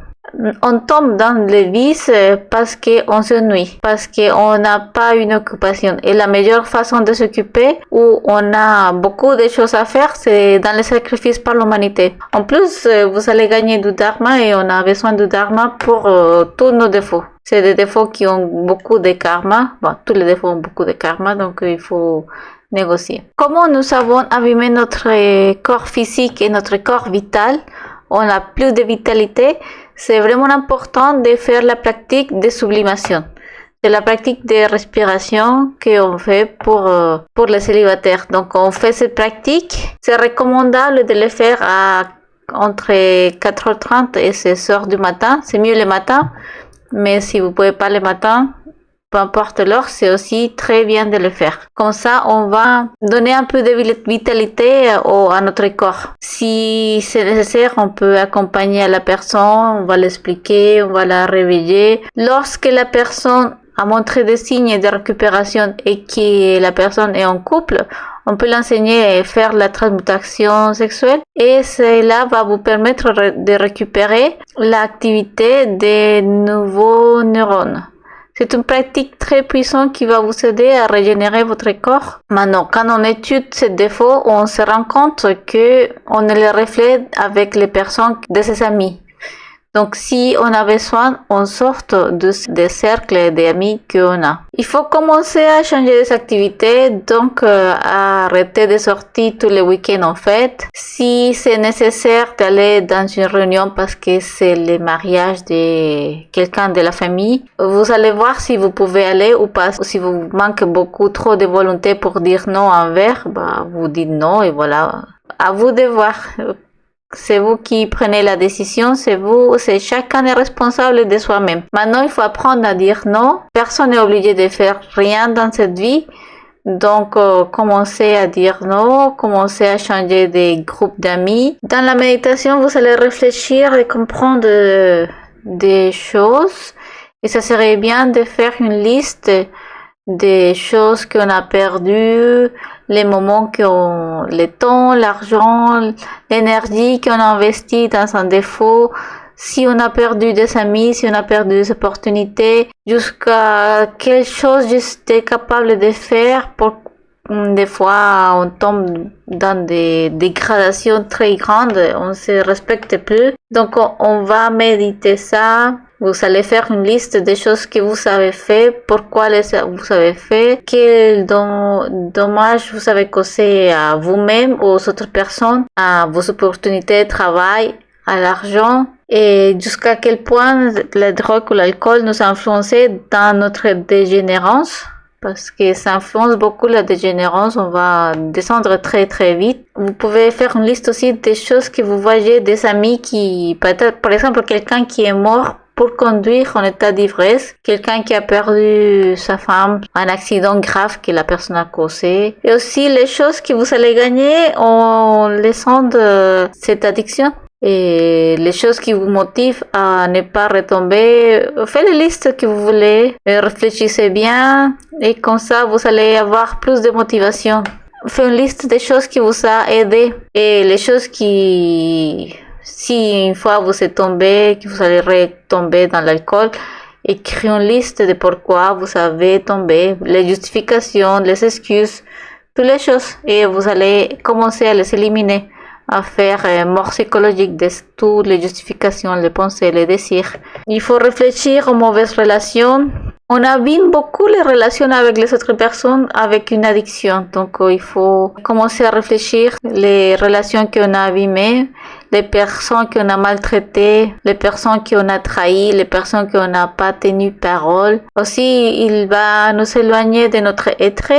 On tombe dans les vices parce qu'on s'ennuie, parce qu'on n'a pas une occupation. Et la meilleure façon de s'occuper, où on a beaucoup de choses à faire, c'est dans les sacrifices par l'humanité. En plus, vous allez gagner du dharma et on a besoin du dharma pour tous nos défauts. C'est des défauts qui ont beaucoup de karma. Bon, tous les défauts ont beaucoup de karma, donc il faut négocier. Comment nous avons abîmé notre corps physique et notre corps vital, on n'a plus de vitalité, c'est vraiment important de faire la pratique de sublimation. C'est la pratique de respiration qu'on fait pour les célibataires. Donc on fait cette pratique. C'est recommandable de le faire entre 4h30 et 16h du matin. C'est mieux le matin, mais si vous pouvez pas le matin, peu importe l'heure, c'est aussi très bien de le faire. Comme ça, on va donner un peu de vitalité à notre corps. Si c'est nécessaire, on peut accompagner la personne, on va l'expliquer, on va la réveiller. Lorsque la personne a montré des signes de récupération et que la personne est en couple, on peut l'enseigner à faire la transmutation sexuelle et cela va vous permettre de récupérer l'activité des nouveaux neurones. C'est une pratique très puissante qui va vous aider à régénérer votre corps. Maintenant, quand on étudie ces défauts, on se rend compte que on les reflète avec les personnes de ses amis. Donc, si on a besoin, on sort des cercles d'amis qu'on a. Il faut commencer à changer des activités, donc arrêter de sortir tous les week-ends en fait. Si c'est nécessaire d'aller dans une réunion parce que c'est le mariage de quelqu'un de la famille, vous allez voir si vous pouvez aller ou pas. Si vous manquez beaucoup trop de volonté pour dire non envers, vous dites non et voilà. À vous de voir. C'est vous qui prenez la décision, c'est chacun est responsable de soi-même. Maintenant, il faut apprendre à dire non. Personne n'est obligé de faire rien dans cette vie. Donc, commencez à dire non, commencez à changer de groupe d'amis. Dans la méditation, vous allez réfléchir et comprendre des choses. Et ça serait bien de faire une liste des choses qu'on a perdues, les moments le temps, l'argent, l'énergie qu'on a investi dans un défaut, si on a perdu des amis, si on a perdu des opportunités, jusqu'à quelle chose j'étais capable de faire pour des fois on tombe dans des dégradations très grandes, on se respecte plus. Donc on va méditer ça. Vous allez faire une liste des choses que vous avez fait, pourquoi vous avez fait, quel dommage vous avez causé à vous-même, aux autres personnes, à vos opportunités de travail, à l'argent, et jusqu'à quel point la drogue ou l'alcool nous a influencé dans notre dégénérance. Parce que ça influence beaucoup la dégénérance, on va descendre très très vite. Vous pouvez faire une liste aussi des choses que vous voyez, des amis qui, peut-être, par exemple, quelqu'un qui est mort pour conduire en état d'ivresse, quelqu'un qui a perdu sa femme, un accident grave que la personne a causé, et aussi les choses que vous allez gagner en laissant de cette addiction. Et les choses qui vous motivent à ne pas retomber, faites les listes que vous voulez, réfléchissez bien et comme ça vous allez avoir plus de motivation. Faites une liste des choses qui vous a aidé et les choses qui, si une fois vous êtes tombé, que vous allez retomber dans l'alcool, écrivez une liste de pourquoi vous avez tombé, les justifications, les excuses, toutes les choses et vous allez commencer à les éliminer. à faire mort psychologique de toutes les justifications, les pensées, les désirs. Il faut réfléchir aux mauvaises relations. On abîme beaucoup les relations avec les autres personnes avec une addiction. Donc, il faut commencer à réfléchir les relations qu'on a abîmées, les personnes qu'on a maltraitées, les personnes qu'on a trahies, les personnes qu'on n'a pas tenu parole. Aussi, il va nous éloigner de notre être,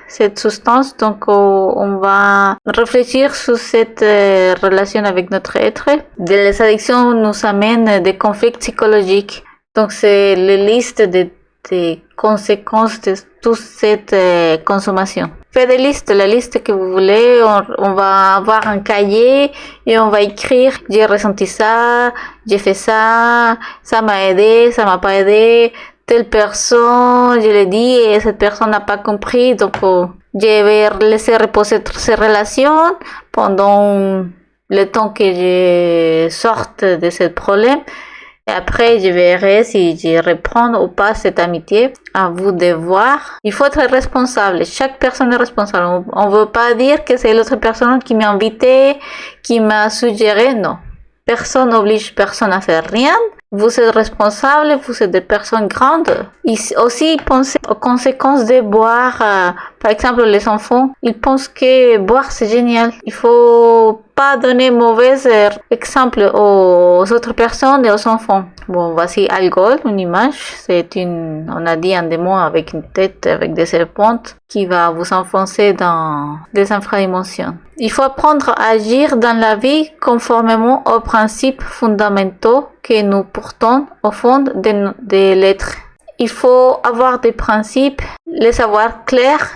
cette substance. Donc, on va réfléchir sur cette relation avec notre être. Les addictions nous amènent des conflits psychologiques. Donc, c'est la liste des conséquences de toute cette consommation. Faites des listes, la liste que vous voulez. On va avoir un cahier et on va écrire j'ai ressenti ça, j'ai fait ça m'a aidé, ça m'a pas aidé, telle personne, je l'ai dit et cette personne n'a pas compris, donc je vais laisser reposer ces relations pendant le temps que je sorte de ce problème. Et après, je verrai si je reprends ou pas cette amitié. À vous de voir. Il faut être responsable. Chaque personne est responsable. On ne veut pas dire que c'est l'autre personne qui m'a invité, qui m'a suggéré. Non. Personne n'oblige personne à faire rien. Vous êtes responsable, vous êtes des personnes grandes. Aussi, pensez aux conséquences de boire. Par exemple, les enfants, ils pensent que boire c'est génial. Il faut pas donner mauvais exemple aux autres personnes et aux enfants. Bon, voici alcool, une image. On a dit un démon avec une tête, avec des serpents, qui va vous enfoncer dans des infradimensions. Il faut apprendre à agir dans la vie conformément aux principes fondamentaux que nous portons au fond de l'être. Il faut avoir des principes, les avoir clairs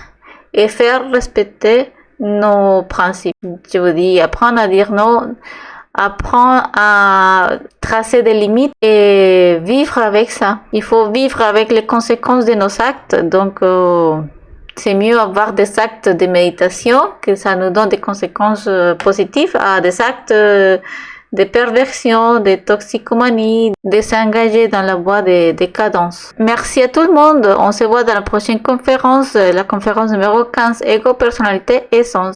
et faire respecter nos principes. Je vous dis, apprendre à dire non, apprendre à tracer des limites et vivre avec ça. Il faut vivre avec les conséquences de nos actes. Donc, c'est mieux avoir des actes de méditation, que ça nous donne des conséquences positives, à des actes de perversion, de toxicomanie, de s'engager dans la voie de décadence. Merci à tout le monde. On se voit dans la prochaine conférence, la conférence numéro 15, Ego, personnalité et sens.